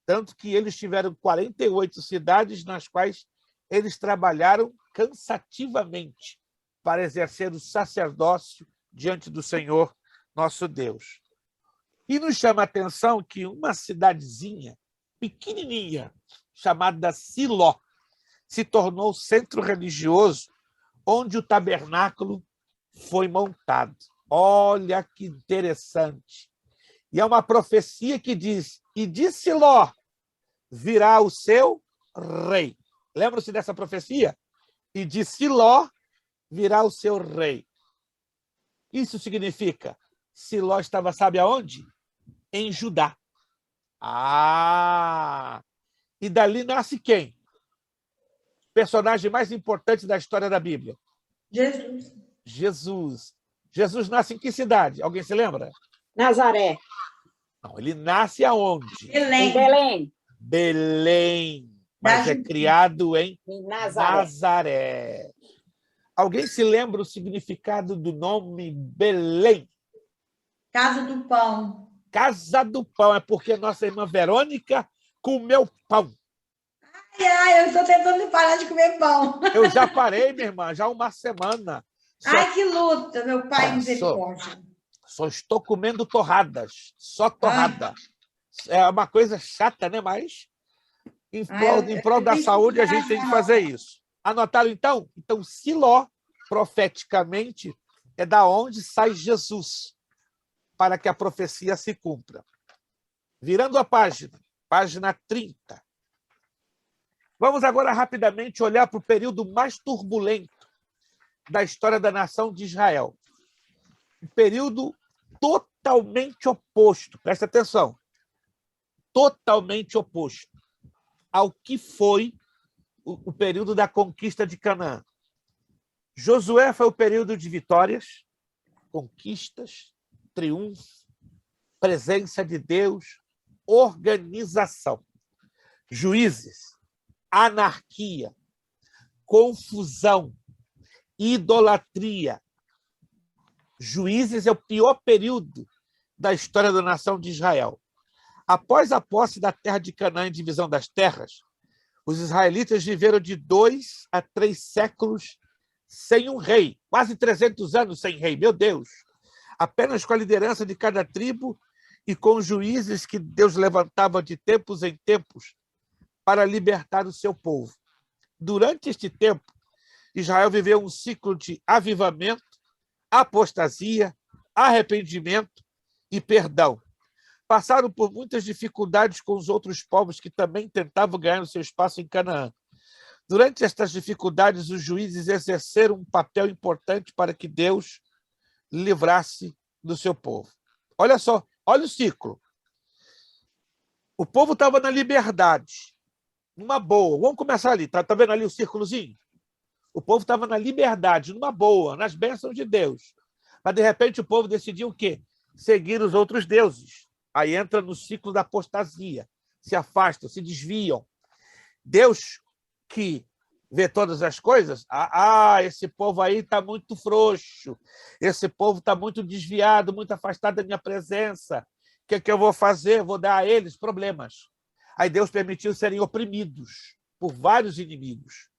Tanto que eles tiveram 48 cidades nas quais eles trabalharam cansativamente para exercer o sacerdócio diante do Senhor, nosso Deus. E nos chama a atenção que uma cidadezinha pequenininha, chamada Siló, se tornou centro religioso onde o tabernáculo foi montado. Olha que interessante. E é uma profecia que diz: e de Siló virá o seu rei. Lembram-se dessa profecia? E de Siló virá o seu rei. Isso significa, Siló estava, sabe aonde? Em Judá. E dali nasce quem? Personagem mais importante da história da Bíblia. Jesus. Jesus. Jesus nasce em que cidade? Alguém se lembra? Nazaré. Não, ele nasce aonde? Em Belém. Belém. Mas é criado em Nazaré. Alguém se lembra o significado do nome Belém? Casa do pão. Casa do pão. É porque nossa irmã Verônica comeu pão. Ai, eu estou tentando parar de comer pão. Eu já parei, minha irmã, já há uma semana. Ai, que luta, meu pai, misericórdia. Só estou comendo torradas. Só torrada. É uma coisa chata, né? Mas em prol da saúde, a gente tem que fazer isso. Anotaram, então? Então, Siló, profeticamente, é da onde sai Jesus, para que a profecia se cumpra. Virando a página, página 30. Vamos agora rapidamente olhar para o período mais turbulento da história da nação de Israel. Um período totalmente oposto, presta atenção, totalmente oposto ao que foi o período da conquista de Canaã. Josué foi o período de vitórias, conquistas, triunfo, presença de Deus, organização. Juízes, anarquia, confusão, idolatria. Juízes é o pior período da história da nação de Israel. Após a posse da terra de Canaã e divisão das terras, os israelitas viveram de 2 a 3 séculos sem um rei, quase 300 anos sem rei, meu Deus! Apenas com a liderança de cada tribo e com os juízes que Deus levantava de tempos em tempos para libertar o seu povo. Durante este tempo, Israel viveu um ciclo de avivamento, apostasia, arrependimento e perdão. Passaram por muitas dificuldades com os outros povos que também tentavam ganhar o seu espaço em Canaã. Durante estas dificuldades, os juízes exerceram um papel importante para que Deus livrasse do seu povo. Olha só, olha o ciclo. O povo estava na liberdade, numa boa. Vamos começar ali, tá vendo ali o círculozinho? O povo estava na liberdade, numa boa, nas bênçãos de Deus. Mas, de repente, o povo decidiu o quê? Seguir os outros deuses. Aí entra no ciclo da apostasia. Se afastam, se desviam. Deus, que vê todas as coisas, esse povo aí está muito frouxo, esse povo está muito desviado, muito afastado da minha presença. O que eu vou fazer? Vou dar a eles problemas. Aí Deus permitiu serem oprimidos por vários inimigos.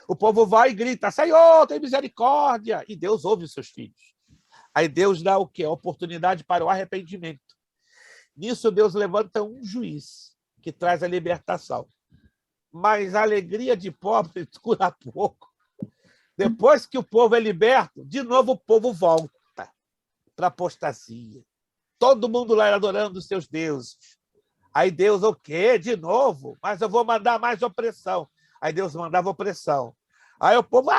O povo vai e grita, Senhor, tem misericórdia. E Deus ouve os seus filhos. Aí Deus dá o quê? A oportunidade para o arrependimento. Nisso Deus levanta um juiz que traz a libertação. Mas a alegria de pobre dura pouco. Depois que o povo é liberto, de novo o povo volta para a apostasia. Todo mundo lá adorando os seus deuses. Aí Deus, o quê? De novo? Mas eu vou mandar mais opressão. Aí Deus mandava opressão. Aí o povo,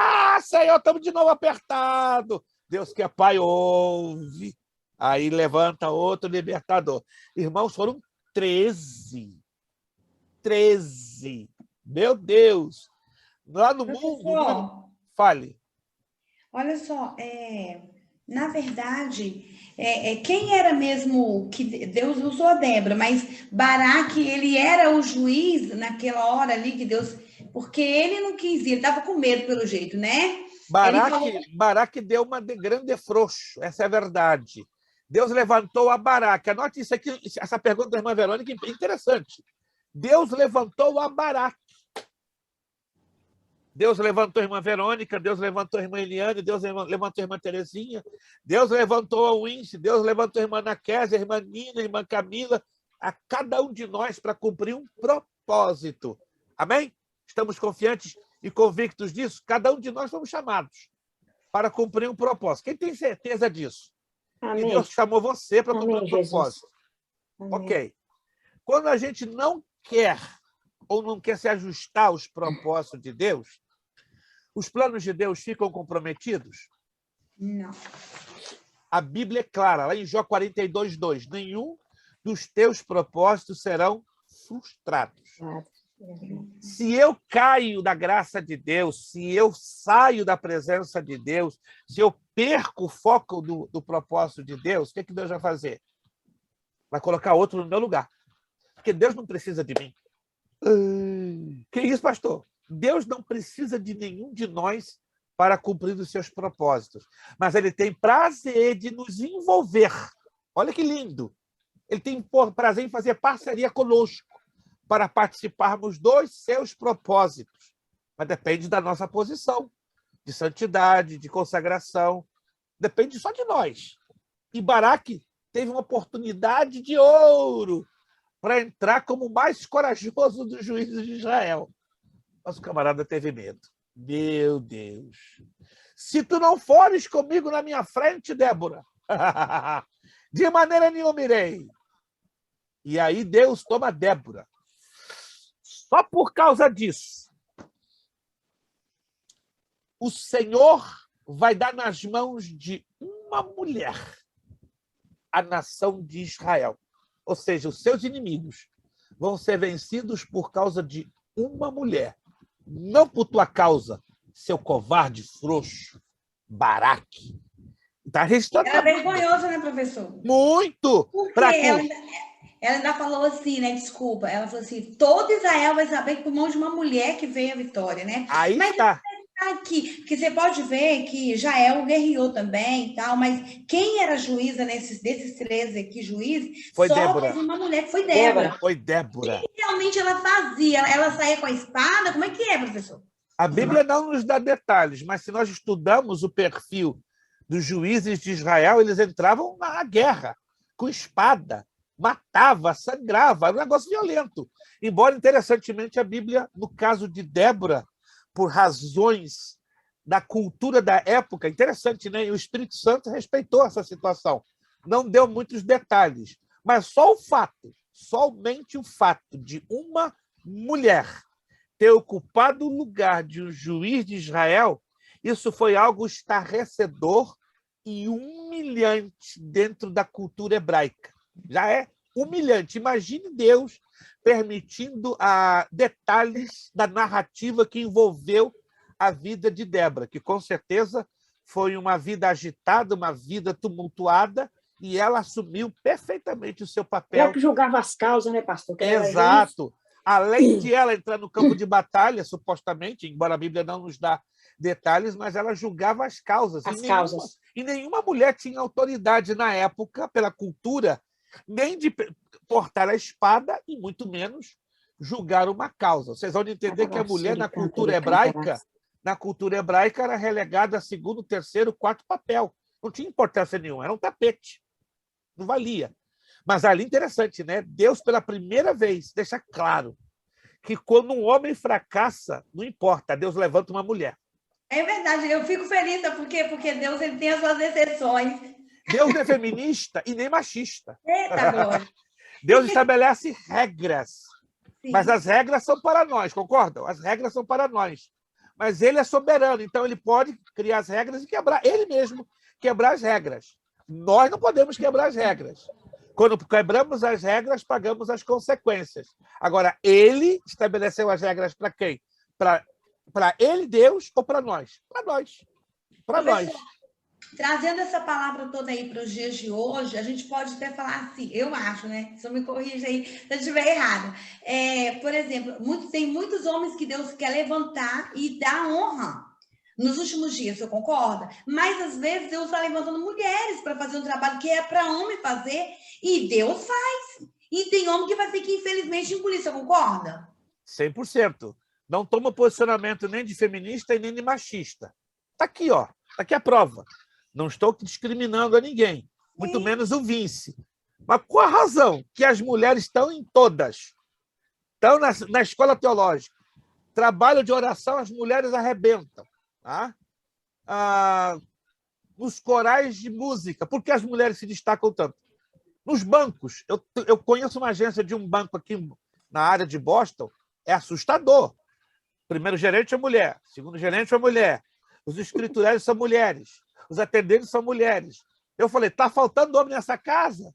Senhor, estamos de novo apertado. Deus que é Pai ouve. Aí levanta outro libertador. Irmãos, foram 13. 13. Meu Deus! Lá no mundo... Fale. Olha só, na verdade, quem era mesmo que Deus usou a Débora, mas Baraque, ele era o juiz naquela hora ali que Deus... Porque ele não quis ir, ele estava com medo pelo jeito, né? Baraque deu uma de grande frouxo, essa é a verdade. Deus levantou a Baraque. Anote isso aqui, essa pergunta da irmã Verônica é interessante. Deus levantou a Baraque. Deus levantou a irmã Verônica, Deus levantou a irmã Eliane, Deus levantou a irmã Terezinha, Deus levantou a Wince, Deus levantou a irmã Anaquésia, a irmã Nina, a irmã Camila, a cada um de nós para cumprir um propósito. Amém? Estamos confiantes e convictos disso? Cada um de nós fomos chamados para cumprir um propósito. Quem tem certeza disso? Amém. E Deus chamou você para cumprir um Jesus. propósito. Amém. Ok. Quando a gente não quer ou não quer se ajustar aos propósitos de Deus, os planos de Deus ficam comprometidos? Não. A Bíblia é clara, lá em Jó 42:2, nenhum dos teus propósitos serão frustrados. Se eu caio da graça de Deus, se eu saio da presença de Deus, se eu perco o foco do propósito de Deus, o que Deus vai fazer? Vai colocar outro no meu lugar. Porque Deus não precisa de mim. Que isso, pastor? Deus não precisa de nenhum de nós para cumprir os seus propósitos. Mas ele tem prazer de nos envolver. Olha que lindo. Ele tem prazer em fazer parceria conosco para participarmos dos seus propósitos. Mas depende da nossa posição de santidade, de consagração. Depende só de nós. E Baraque teve uma oportunidade de ouro para entrar como o mais corajoso dos juízes de Israel. Mas o camarada teve medo. Meu Deus! Se tu não fores comigo na minha frente, Débora, de maneira nenhuma irei. E aí Deus toma Débora. Só por causa disso, o Senhor vai dar nas mãos de uma mulher a nação de Israel. Ou seja, os seus inimigos vão ser vencidos por causa de uma mulher. Não por tua causa, seu covarde frouxo, Baraque. Está registrado. Era vergonhoso, né, professor? Muito! Porque Pra ela ela ainda falou assim, né? Desculpa, ela falou assim: todo Israel vai saber que por mão de uma mulher que veio a vitória, né? Aí Mas está. aqui, porque você pode ver que Jael guerreou também e tal, mas quem era juíza desses 13 aqui, juízes, Foi só Débora. teve uma mulher que foi Débora. Foi Débora. O que realmente ela fazia? Ela saía com a espada? Como é que é, professor? A Bíblia não nos dá detalhes, mas se nós estudamos o perfil dos juízes de Israel, eles entravam na guerra com espada, matava, sangrava, era um negócio violento. Embora, interessantemente, a Bíblia, no caso de Débora, por razões da cultura da época, interessante, né? E o Espírito Santo respeitou essa situação. Não deu muitos detalhes, mas só o fato, somente o fato de uma mulher ter ocupado o lugar de um juiz de Israel, isso foi algo estarrecedor e humilhante dentro da cultura hebraica. Já é humilhante. Imagine Deus permitindo detalhes da narrativa que envolveu a vida de Débora, que com certeza foi uma vida agitada, uma vida tumultuada, e ela assumiu perfeitamente o seu papel. Ela que julgava as causas, né, pastor? Exato. Além de ela entrar no campo de batalha, supostamente, embora a Bíblia não nos dá detalhes, mas ela julgava as causas. E nenhuma mulher tinha autoridade na época, pela cultura, nem de portar a espada e muito menos julgar uma causa. Vocês vão entender que a mulher na cultura hebraica era relegada a segundo, terceiro, quarto papel. Não tinha importância nenhuma, era um tapete. Não valia. Mas ali, interessante, né? Deus, pela primeira vez, deixa claro que quando um homem fracassa, não importa, Deus levanta uma mulher. É verdade, eu fico feliz, porque Deus ele tem as suas exceções. Deus não é feminista e nem machista. Eita, glória. Deus estabelece regras, Sim. mas as regras são para nós, concordam? As regras são para nós. Mas ele é soberano, então ele pode criar as regras e quebrar, ele mesmo quebrar as regras. Nós não podemos quebrar as regras. Quando quebramos as regras, pagamos as consequências. Agora, ele estabeleceu as regras para quem? Para ele, Deus, ou para nós? Para nós. Para nós. Trazendo essa palavra toda aí para os dias de hoje, a gente pode até falar assim, eu acho, né? Só me corrija aí se eu estiver errado. Por exemplo, tem muitos homens que Deus quer levantar e dar honra nos últimos dias, você concorda? Mas, às vezes, Deus está levantando mulheres para fazer um trabalho que é para homem fazer, e Deus faz. E tem homem que vai ter que, infelizmente, engolir, você concorda? 100%. Não toma posicionamento nem de feminista e nem de machista. Está aqui, ó. Está aqui a prova. Não estou discriminando a ninguém, muito menos o Vince. Mas qual a razão que as mulheres estão em todas? Estão na escola teológica. Trabalho de oração, as mulheres arrebentam. Tá? Nos corais de música. Por que as mulheres se destacam tanto? Nos bancos. Eu conheço uma agência de um banco aqui na área de Boston. É assustador. Primeiro gerente é mulher. Segundo gerente é mulher. Os escriturários são mulheres. Os atendentes são mulheres. Eu falei, está faltando homem nessa casa?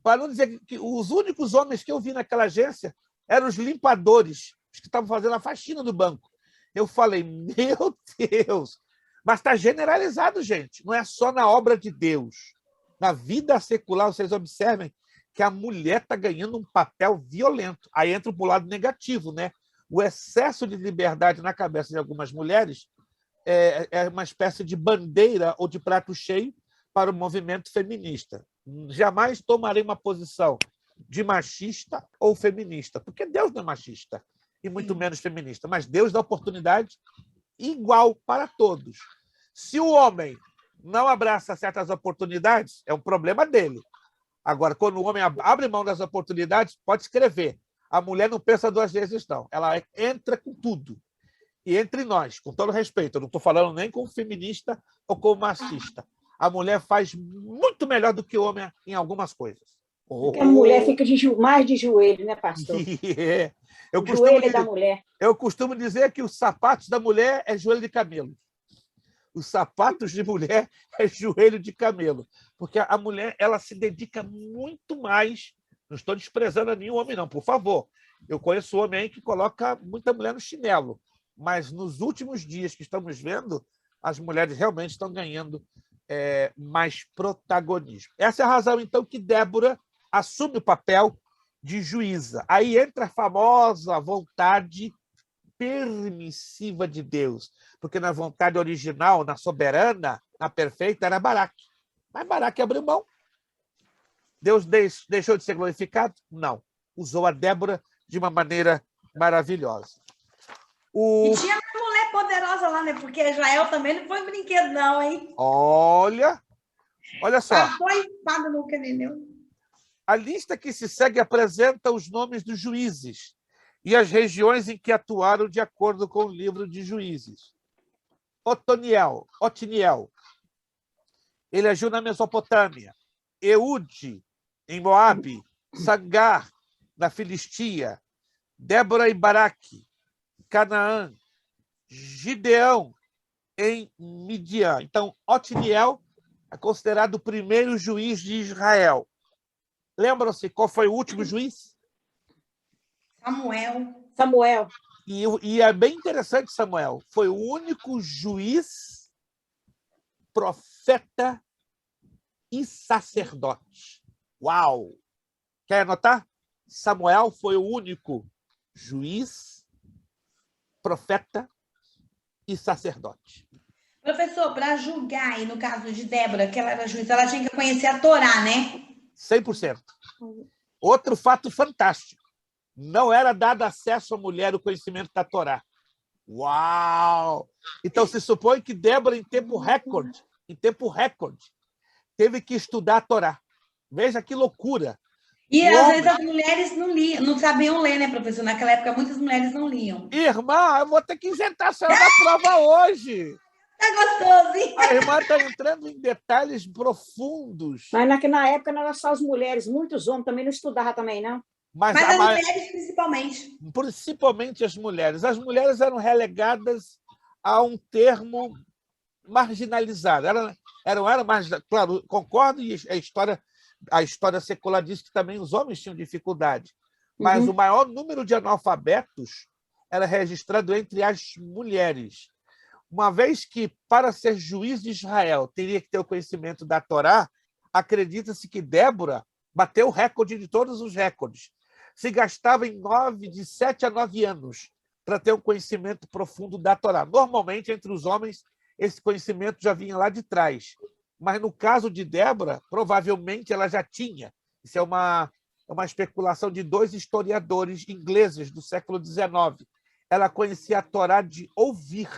Para não dizer que os únicos homens que eu vi naquela agência eram os limpadores, os que estavam fazendo a faxina do banco. Eu falei, meu Deus! Mas está generalizado, gente. Não é só na obra de Deus. Na vida secular, vocês observem que a mulher está ganhando um papel violento. Aí entra para o lado negativo, né? O excesso de liberdade na cabeça de algumas mulheres é uma espécie de bandeira ou de prato cheio para o movimento feminista. Jamais tomarei uma posição de machista ou feminista, porque Deus não é machista e muito menos feminista, mas Deus dá oportunidade igual para todos. Se o homem não abraça certas oportunidades, é um problema dele. Agora, quando o homem abre mão das oportunidades, pode escrever. A mulher não pensa duas vezes, não. Ela entra com tudo. E entre nós, com todo respeito, eu não estou falando nem com feminista ou com machista. A mulher faz muito melhor do que o homem em algumas coisas. Porque a mulher fica mais de joelho, né, pastor? Eu costumo dizer que os sapatos da mulher é joelho de camelo. Os sapatos de mulher é joelho de camelo. Porque a mulher ela se dedica muito mais. Não estou desprezando a nenhum homem, não, por favor. Eu conheço homem aí que coloca muita mulher no chinelo. Mas nos últimos dias que estamos vendo, as mulheres realmente estão ganhando mais protagonismo. Essa é a razão, então, que Débora assume o papel de juíza. Aí entra a famosa vontade permissiva de Deus, porque na vontade original, na soberana, na perfeita, era Baraque. Mas Baraque abriu mão. Deus deixou de ser glorificado? Não. Usou a Débora de uma maneira maravilhosa. E tinha uma mulher poderosa lá, né? Porque Israel também não foi brinquedo, não, hein? Olha só. Passou a espada no caneneu. A lista que se segue apresenta os nomes dos juízes e as regiões em que atuaram de acordo com o livro de Juízes. Otiniel, ele agiu na Mesopotâmia. Eude, em Moabe. Sangar, na Filistia. Débora em Baraque, Canaã. Gideão, em Midian. Então, Otiniel é considerado o primeiro juiz de Israel. Lembram-se qual foi o último juiz? Samuel. E é bem interessante, Samuel. Foi o único juiz, profeta e sacerdote. Uau! Quer anotar? Samuel foi o único juiz, profeta e sacerdote. Professor, para julgar, e no caso de Débora, que ela era juiz, ela tinha que conhecer a Torá, né? 100%. Outro fato fantástico. Não era dado acesso à mulher o conhecimento da Torá. Uau! Então, se supõe que Débora, em tempo recorde, teve que estudar a Torá. Veja que loucura. E, às vezes, as mulheres não liam, não sabiam ler, né, professor? Naquela época, muitas mulheres não liam. Irmã, eu vou ter que isentar a senhora da prova hoje. Tá gostoso, hein? A irmã está entrando em detalhes profundos. Mas na época não era só as mulheres, muitos homens também não estudavam também, não? Mas as mulheres, principalmente. Principalmente as mulheres. As mulheres eram relegadas a um termo marginalizado. Claro, concordo, e a história secular diz que também os homens tinham dificuldade. Mas o maior número de analfabetos era registrado entre as mulheres. Uma vez que, para ser juiz de Israel, teria que ter o conhecimento da Torá, acredita-se que Débora bateu o recorde de todos os recordes. Se gastava de 7 a 9 anos para ter um conhecimento profundo da Torá. Normalmente, entre os homens, esse conhecimento já vinha lá de trás. Mas, no caso de Débora, provavelmente ela já tinha. Isso é uma especulação de 2 historiadores ingleses do século XIX. Ela conhecia a Torá de ouvir.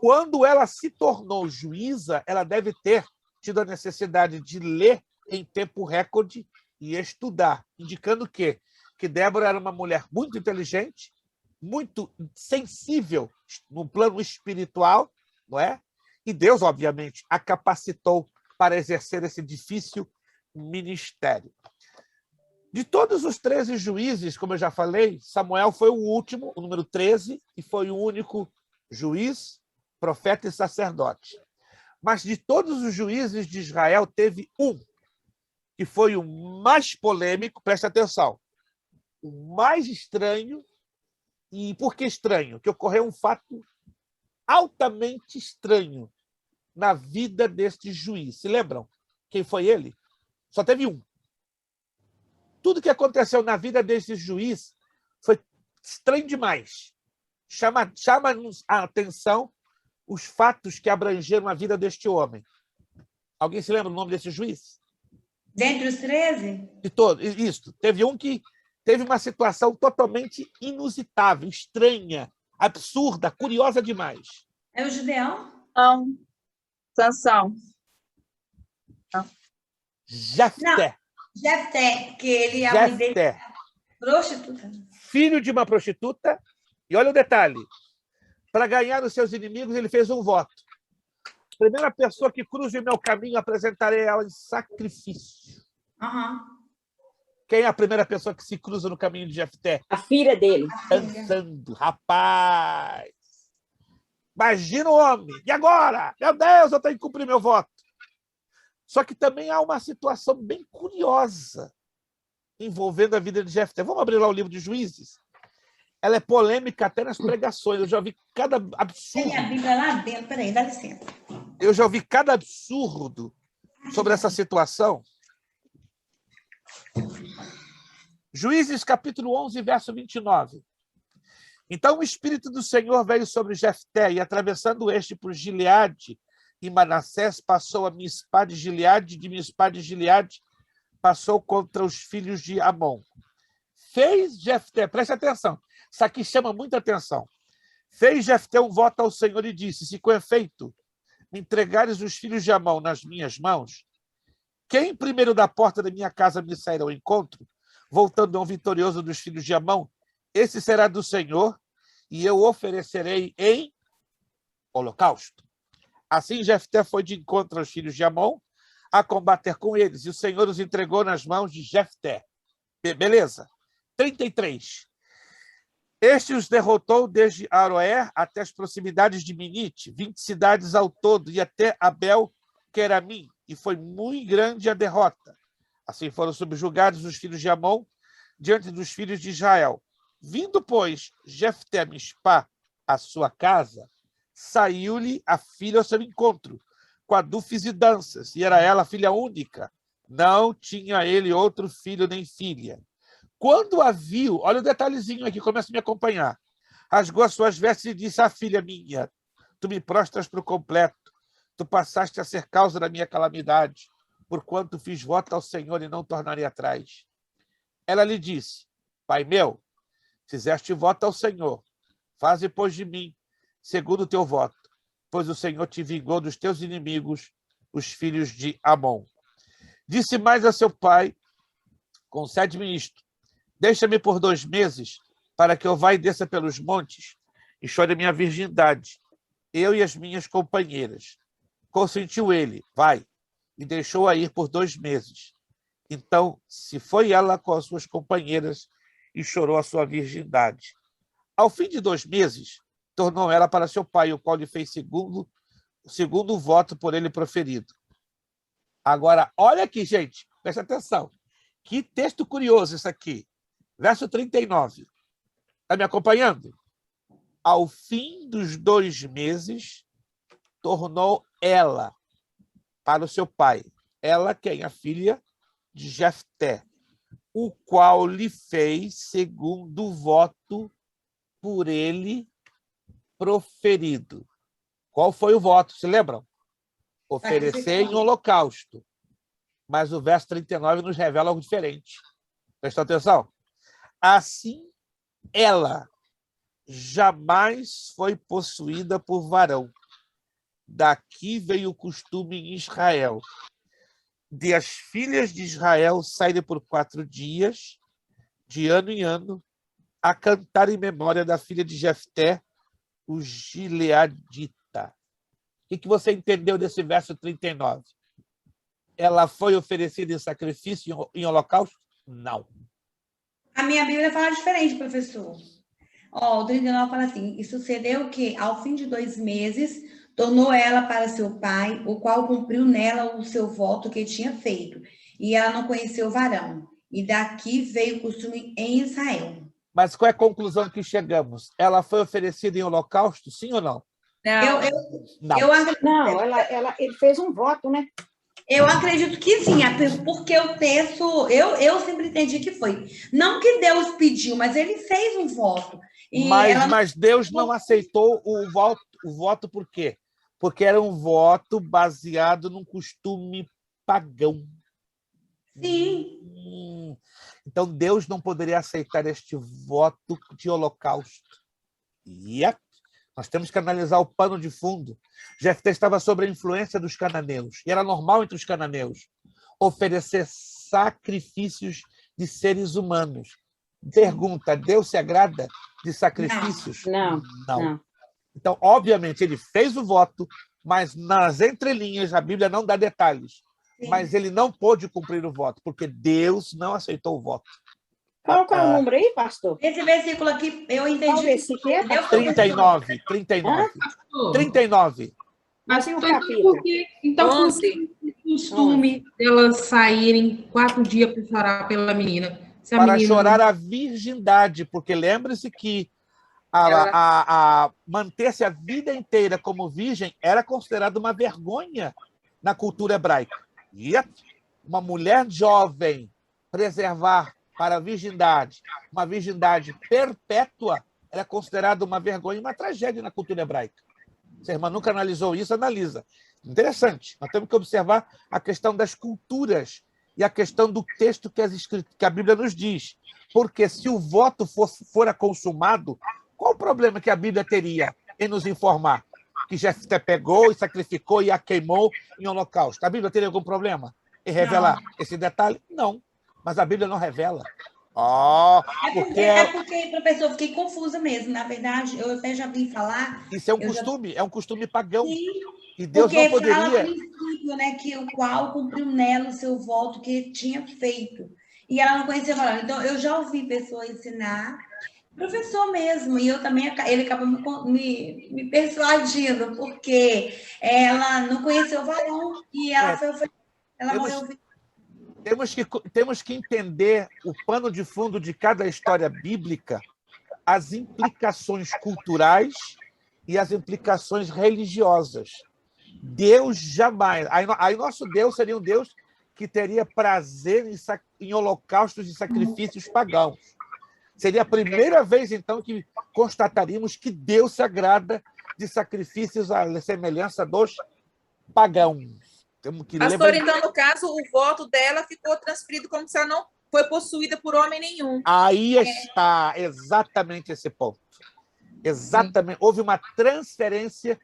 Quando ela se tornou juíza, ela deve ter tido a necessidade de ler em tempo recorde e estudar, indicando que Débora era uma mulher muito inteligente, muito sensível no plano espiritual, não é? E Deus, obviamente, a capacitou para exercer esse difícil ministério. De todos os 13 juízes, como eu já falei, Samuel foi o último, o número 13, e foi o único juiz, profeta e sacerdote. Mas de todos os juízes de Israel, teve um que foi o mais polêmico, presta atenção, o mais estranho. E por que estranho? Que ocorreu um fato altamente estranho na vida deste juiz. Se lembram quem foi ele? Só teve um. Tudo que aconteceu na vida desse juiz foi estranho demais. Chama-nos a atenção os fatos que abrangeram a vida deste homem. Alguém se lembra do nome desse juiz? Dentre os 13? De todos. Isso. Teve um que teve uma situação totalmente inusitável, estranha, absurda, curiosa demais. É o Gideão? Não. Sansão. Jefté. Jefté, que ele é a mãe dele. Prostituta. Filho de uma prostituta. E olha o detalhe. Para ganhar os seus inimigos, ele fez um voto. Primeira pessoa que cruze o meu caminho, apresentarei ela em sacrifício. Quem é a primeira pessoa que se cruza no caminho de Jefté? A filha dele. Dançando. Rapaz! Imagina o homem. E agora? Meu Deus, eu tenho que cumprir meu voto. Só que também há uma situação bem curiosa envolvendo a vida de Jefté. Vamos abrir lá o livro de Juízes? Ela é polêmica até nas pregações. Eu já vi cada absurdo. Tem a Bíblia lá dentro. Peraí, dá licença. Eu já ouvi cada absurdo sobre essa situação. Juízes, capítulo 11, verso 29. Então o Espírito do Senhor veio sobre Jefté, e atravessando este por Gileade e Manassés, passou a Mispá de Gileade, de Mispá de Gileade passou contra os filhos de Amon. Fez Jefté, preste atenção, isso aqui chama muita atenção. Fez Jefté um voto ao Senhor e disse: se com efeito me entregares os filhos de Amon nas minhas mãos, quem primeiro da porta da minha casa me sairá ao encontro, voltando ao vitorioso dos filhos de Amon, esse será do Senhor, e eu oferecerei em holocausto. Assim Jefté foi de encontro aos filhos de Amon, a combater com eles, e o Senhor os entregou nas mãos de Jefté. Beleza. 33. Este os derrotou desde Aroer até as proximidades de Minite, 20 cidades ao todo, e até Abel-Queramim, e foi muito grande a derrota. Assim foram subjugados os filhos de Amon diante dos filhos de Israel. Vindo, pois, Jefté a Mispá à sua casa, saiu-lhe a filha ao seu encontro, com adufes e danças, e era ela filha única. Não tinha ele outro filho nem filha. Quando a viu, olha o detalhezinho aqui, começa a me acompanhar. Rasgou as suas vestes e disse: filha minha, tu me prostras por completo, tu passaste a ser causa da minha calamidade, porquanto fiz voto ao Senhor e não tornarei atrás. Ela lhe disse: pai meu, fizeste voto ao Senhor, faze, pois, de mim, segundo o teu voto, pois o Senhor te vingou dos teus inimigos, os filhos de Amon. Disse mais a seu pai: concede-me isto, deixa-me por 2 meses, para que eu vá e desça pelos montes, e chore a minha virgindade, eu e as minhas companheiras. Consentiu ele, vai, e deixou-a ir por 2 meses. Então se foi ela com as suas companheiras, e chorou a sua virgindade. Ao fim de 2 meses, tornou ela para seu pai, o qual lhe fez segundo voto por ele proferido. Agora, olha aqui, gente, presta atenção. Que texto curioso isso aqui. Verso 39. Está me acompanhando? Ao fim dos 2 meses, tornou ela para o seu pai. Ela quem? A filha de Jefté, o qual lhe fez segundo o voto por ele proferido. Qual foi o voto? Se lembram? Oferecer em holocausto. Mas o verso 39 nos revela algo diferente. Prestou atenção? Assim, ela jamais foi possuída por varão. Daqui veio o costume em Israel de as filhas de Israel saírem por 4 dias, de ano em ano, a cantar em memória da filha de Jefté, o gileadita. O que você entendeu desse verso 39? Ela foi oferecida em sacrifício, em holocausto? Não. A minha Bíblia fala diferente, professor. O 39 fala assim: e sucedeu que, ao fim de 2 meses, tornou ela para seu pai, o qual cumpriu nela o seu voto que tinha feito, e ela não conheceu o varão. E daqui veio o costume em Israel. Mas qual é a conclusão que chegamos? Ela foi oferecida em holocausto, sim ou não? Não. Ele fez um voto, né? Eu acredito que sim, porque o texto, eu sempre entendi que foi. Não que Deus pediu, mas ele fez um voto. Mas Deus não aceitou o voto por quê? Porque era um voto baseado num costume pagão. Sim. Então, Deus não poderia aceitar este voto de holocausto. Nós temos que analisar o pano de fundo. Jefté estava sob a influência dos cananeus, e era normal entre os cananeus oferecer sacrifícios de seres humanos. Pergunta: Deus se agrada de sacrifícios? Não. Então, obviamente, ele fez o voto, mas nas entrelinhas a Bíblia não dá detalhes. Sim. Mas ele não pôde cumprir o voto, porque Deus não aceitou o voto. Qual é o número aí, pastor? Esse versículo aqui, eu entendi. Qual versículo é? 39. 39. Mas e o capítulo? Então, por que o costume delas saírem 4 dias para chorar pela menina? Para chorar a virgindade, porque lembre-se que manter-se a vida inteira como virgem era considerado uma vergonha na cultura hebraica. E uma mulher jovem preservar para a virgindade, uma virgindade perpétua, ela é considerada uma vergonha e uma tragédia na cultura hebraica. Se a irmã nunca analisou isso, analisa. Interessante. Nós temos que observar a questão das culturas e a questão do texto que a Bíblia nos diz. Porque se o voto fora consumado, qual o problema que a Bíblia teria em nos informar? Que Jefté pegou e sacrificou e a queimou em holocausto. A Bíblia teria algum problema em revelar esse detalhe? Não. Mas a Bíblia não revela. É porque, professor, fiquei confusa mesmo. Na verdade, eu até já vi falar... Isso é um costume pagão. Sim, e Deus não poderia... fala no princípio, né, que o qual cumpriu nela o seu voto que tinha feito. E ela não conhecia falar. Então, eu já ouvi pessoas ensinar, professor mesmo, e eu também, ele acabou me persuadindo, porque ela não conheceu o varão e ela ela morreu. Temos que entender o pano de fundo de cada história bíblica, as implicações culturais e as implicações religiosas. Deus jamais... Aí nosso Deus seria um Deus que teria prazer em holocaustos e sacrifícios pagãos. Seria a primeira vez, então, que constataríamos que Deus se agrada de sacrifícios à semelhança dos pagãos. Pastor, então, no caso, o voto dela ficou transferido como se ela não foi possuída por homem nenhum. Aí está exatamente esse ponto. Exatamente. Houve uma transferência,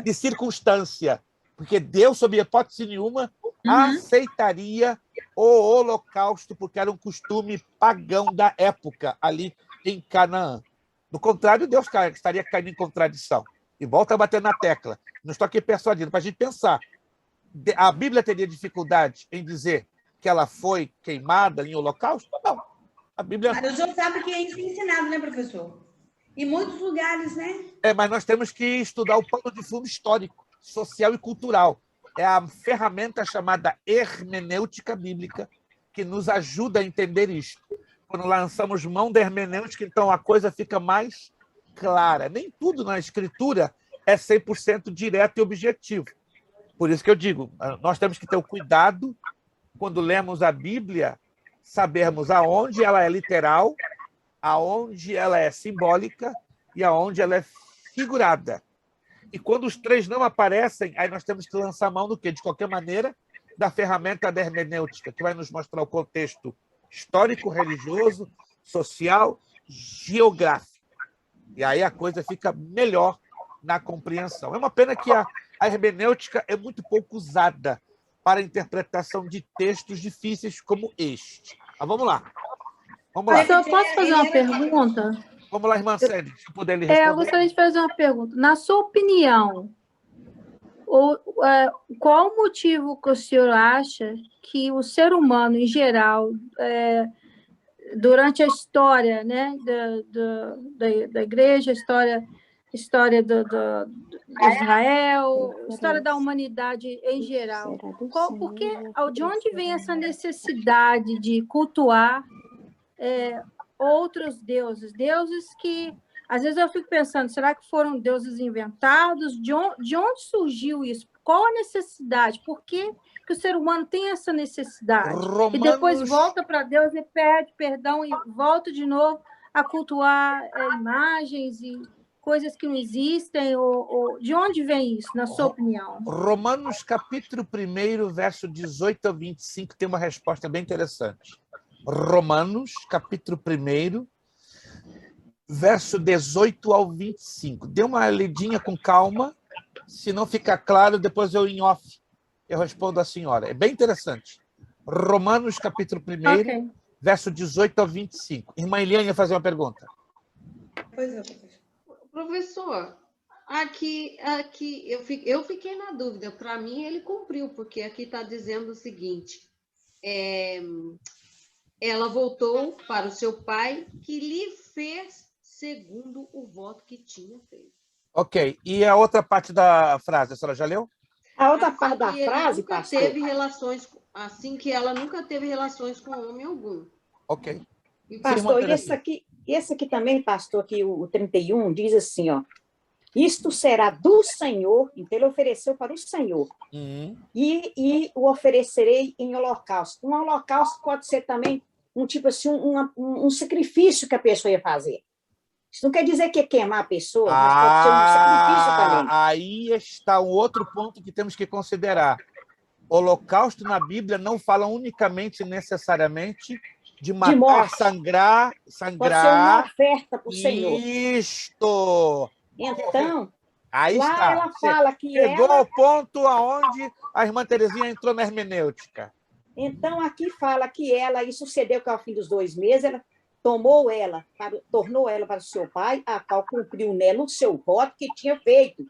de circunstância. Porque Deus, sob hipótese nenhuma, aceitaria o holocausto, porque era um costume pagão da época, ali em Canaã. Do contrário, Deus estaria caindo em contradição. E volta a bater na tecla. Não estou aqui persuadindo, para a gente pensar. A Bíblia teria dificuldade em dizer que ela foi queimada em holocausto? Não. A Bíblia... Mas o senhor sabe que é isso ensinado, né, professor? Em muitos lugares, né? Mas nós temos que estudar o pano de fundo histórico, social e cultural. É a ferramenta chamada hermenêutica bíblica que nos ajuda a entender isto. Quando lançamos mão da hermenêutica, então a coisa fica mais clara. Nem tudo na Escritura é 100% direto e objetivo. Por isso que eu digo, nós temos que ter o cuidado, quando lemos a Bíblia, sabermos aonde ela é literal, aonde ela é simbólica e aonde ela é figurada. E quando os três não aparecem, aí nós temos que lançar mão do quê? De qualquer maneira, da ferramenta da hermenêutica, que vai nos mostrar o contexto histórico, religioso, social, geográfico. E aí a coisa fica melhor na compreensão. É uma pena que a hermenêutica é muito pouco usada para a interpretação de textos difíceis como este. Mas vamos lá. Vamos lá. Eu posso fazer uma pergunta? Vamos lá, irmã Sandy, se puder lhe responder. Eu gostaria de fazer uma pergunta. Na sua opinião, qual o motivo que o senhor acha que o ser humano, em geral, durante a história, né, da igreja, história de Israel, história da humanidade em geral, de onde vem essa necessidade de cultuar outros deuses que, às vezes eu fico pensando, será que foram deuses inventados? De onde surgiu isso? Qual a necessidade? Por que o ser humano tem essa necessidade? E depois volta para Deus e pede perdão e volta de novo a cultuar imagens e coisas que não existem? De onde vem isso, na sua opinião? Romanos, capítulo 1, verso 18 a 25, tem uma resposta bem interessante. Romanos, capítulo 1, verso 18 ao 25. Dê uma lidinha com calma. Se não ficar claro, depois eu, em off, eu respondo à senhora. É bem interessante. Romanos, capítulo 1, verso 18 ao 25. Irmã Eliane ia fazer uma pergunta. Pois é, professor. Professor, aqui eu fiquei na dúvida. Para mim, ele cumpriu, porque aqui está dizendo o seguinte... ela voltou para o seu pai, que lhe fez segundo o voto que tinha feito. Ok. E a outra parte da frase, a senhora já leu? A outra parte da frase, pastor... Assim que ela nunca teve relações com homem algum. Ok. Pastor, e esse aqui também, pastor, que o 31 diz assim, ó, isto será do Senhor, então ele ofereceu para o Senhor, e o oferecerei em holocausto. Um holocausto pode ser também tipo assim, um sacrifício que a pessoa ia fazer. Isso não quer dizer que é queimar a pessoa, mas pode ser um sacrifício também. Aí está um outro ponto que temos que considerar. Holocausto na Bíblia não fala unicamente, necessariamente, de matar, morte. sangrar. Pode ser uma oferta para o Senhor. Isto! Então, aí lá está. ela fala que Chegou ela... ao ponto aonde a irmã Terezinha entrou na hermenêutica. Então, aqui fala que ela, e sucedeu que ao fim dos 2 meses, ela tornou ela para o seu pai, a qual cumpriu nela o seu voto que tinha feito.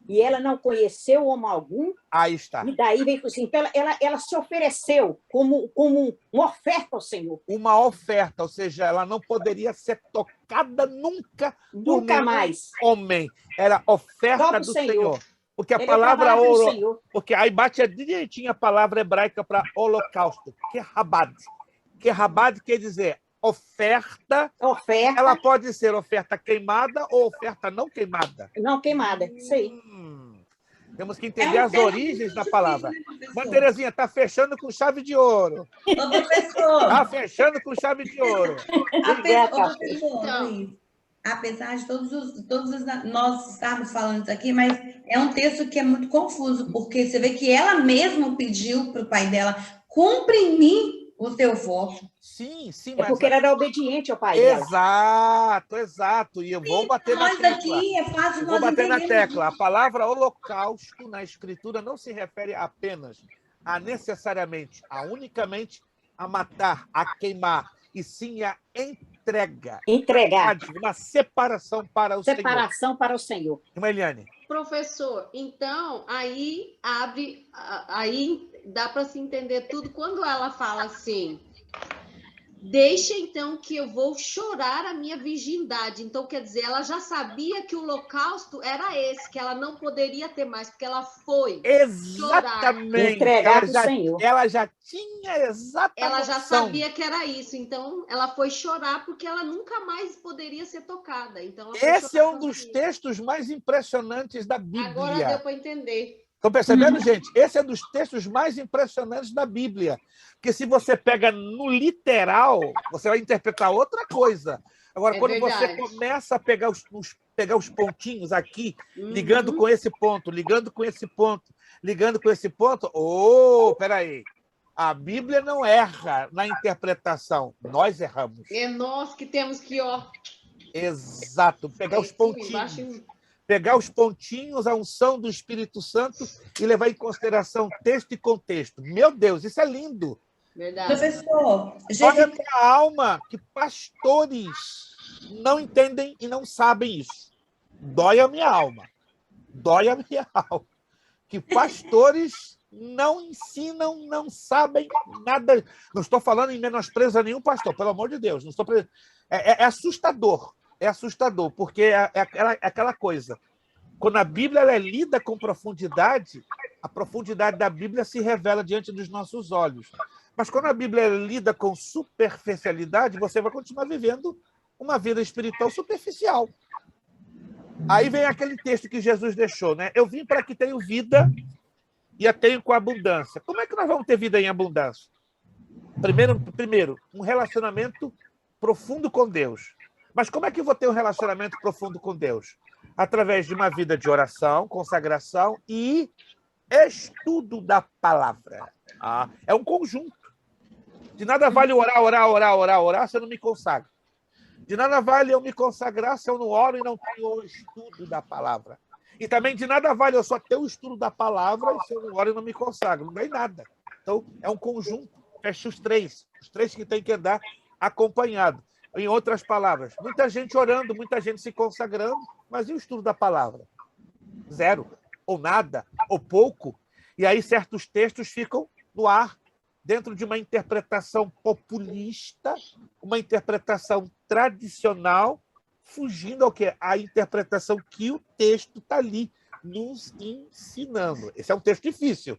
E ela não conheceu homem algum. Aí está. E daí veio assim. Então, ela se ofereceu como uma oferta ao Senhor. Uma oferta, ou seja, ela não poderia ser tocada nunca por Nunca nenhum mais. homem. Era oferta Só pro do Senhor. Senhor. Porque a Ele palavra trabalha pelo ouro, Senhor. porque aí bate direitinho a palavra hebraica para holocausto, kerabad. Kerabad quer dizer oferta. Oferta. Ela pode ser oferta queimada ou oferta não queimada. Não queimada, isso aí. Temos que entender as origens da palavra. Mas, Terezinha, está fechando com chave de ouro. Ô, professor. Está fechando com chave de ouro. Luiz, apesar de todos nós estarmos falando isso aqui, mas é um texto que é muito confuso, porque você vê que ela mesma pediu para o pai dela, cumpre em mim o teu voto. Sim, sim. É porque ela era obediente ao pai dela. Exato. E eu vou bater na tecla. Aqui é fácil vou bater na tecla. A palavra holocausto na Escritura não se refere apenas a necessariamente, a unicamente a matar, a queimar, e sim a entregar. Uma separação para o Senhor. Separação para o Senhor. Irmã Eliane. Professor, então, aí dá para se entender tudo quando ela fala assim, deixa então que eu vou chorar a minha virgindade. Então, quer dizer, ela já sabia que o holocausto era esse, que ela não poderia ter mais, porque ela foi exatamente entregar para o Senhor. Ela já tinha exatamente. Ela já sabia que era isso, então ela foi chorar porque ela nunca mais poderia ser tocada. Então, esse é um dos textos mais impressionantes da Bíblia. Agora deu para entender. Estão percebendo, gente? Esse é dos textos mais impressionantes da Bíblia. Porque se você pega no literal, você vai interpretar outra coisa. Agora, quando você começa a pegar os pontinhos aqui, ligando com esse ponto, ligando com esse ponto, ligando com esse ponto, peraí. A Bíblia não erra na interpretação. Nós erramos. É nós que temos que, Exato. Pegar os pontinhos. Pegar os pontinhos, a unção do Espírito Santo e levar em consideração texto e contexto. Meu Deus, isso é lindo. Verdade. Professor, olha a minha alma, que pastores não entendem e não sabem isso. Dói a minha alma. Dói a minha alma. Que pastores não ensinam, não sabem nada. Não estou falando em menosprezo a nenhum pastor, pelo amor de Deus. Não estou... É assustador. É assustador, porque é aquela coisa. Quando a Bíblia ela é lida com profundidade, a profundidade da Bíblia se revela diante dos nossos olhos. Mas quando a Bíblia é lida com superficialidade, você vai continuar vivendo uma vida espiritual superficial. Aí vem aquele texto que Jesus deixou, né? Eu vim para que tenham vida e a tenham com abundância. Como é que nós vamos ter vida em abundância? Primeiro, um relacionamento profundo com Deus. Mas como é que eu vou ter um relacionamento profundo com Deus? Através de uma vida de oração, consagração e estudo da palavra. É um conjunto. De nada vale orar, se eu não me consagro. De nada vale eu me consagrar se eu não oro e não tenho o estudo da palavra. E também de nada vale eu só ter o estudo da palavra e se eu não oro e não me consagro. Não dá nada. Então, é um conjunto. Fecha os três que tem que andar acompanhado. Em outras palavras, muita gente orando, muita gente se consagrando, mas e o estudo da palavra? Zero, ou nada, ou pouco. E aí certos textos ficam no ar, dentro de uma interpretação populista, uma interpretação tradicional, fugindo ao quê? A interpretação que o texto está ali nos ensinando. Esse é um texto difícil,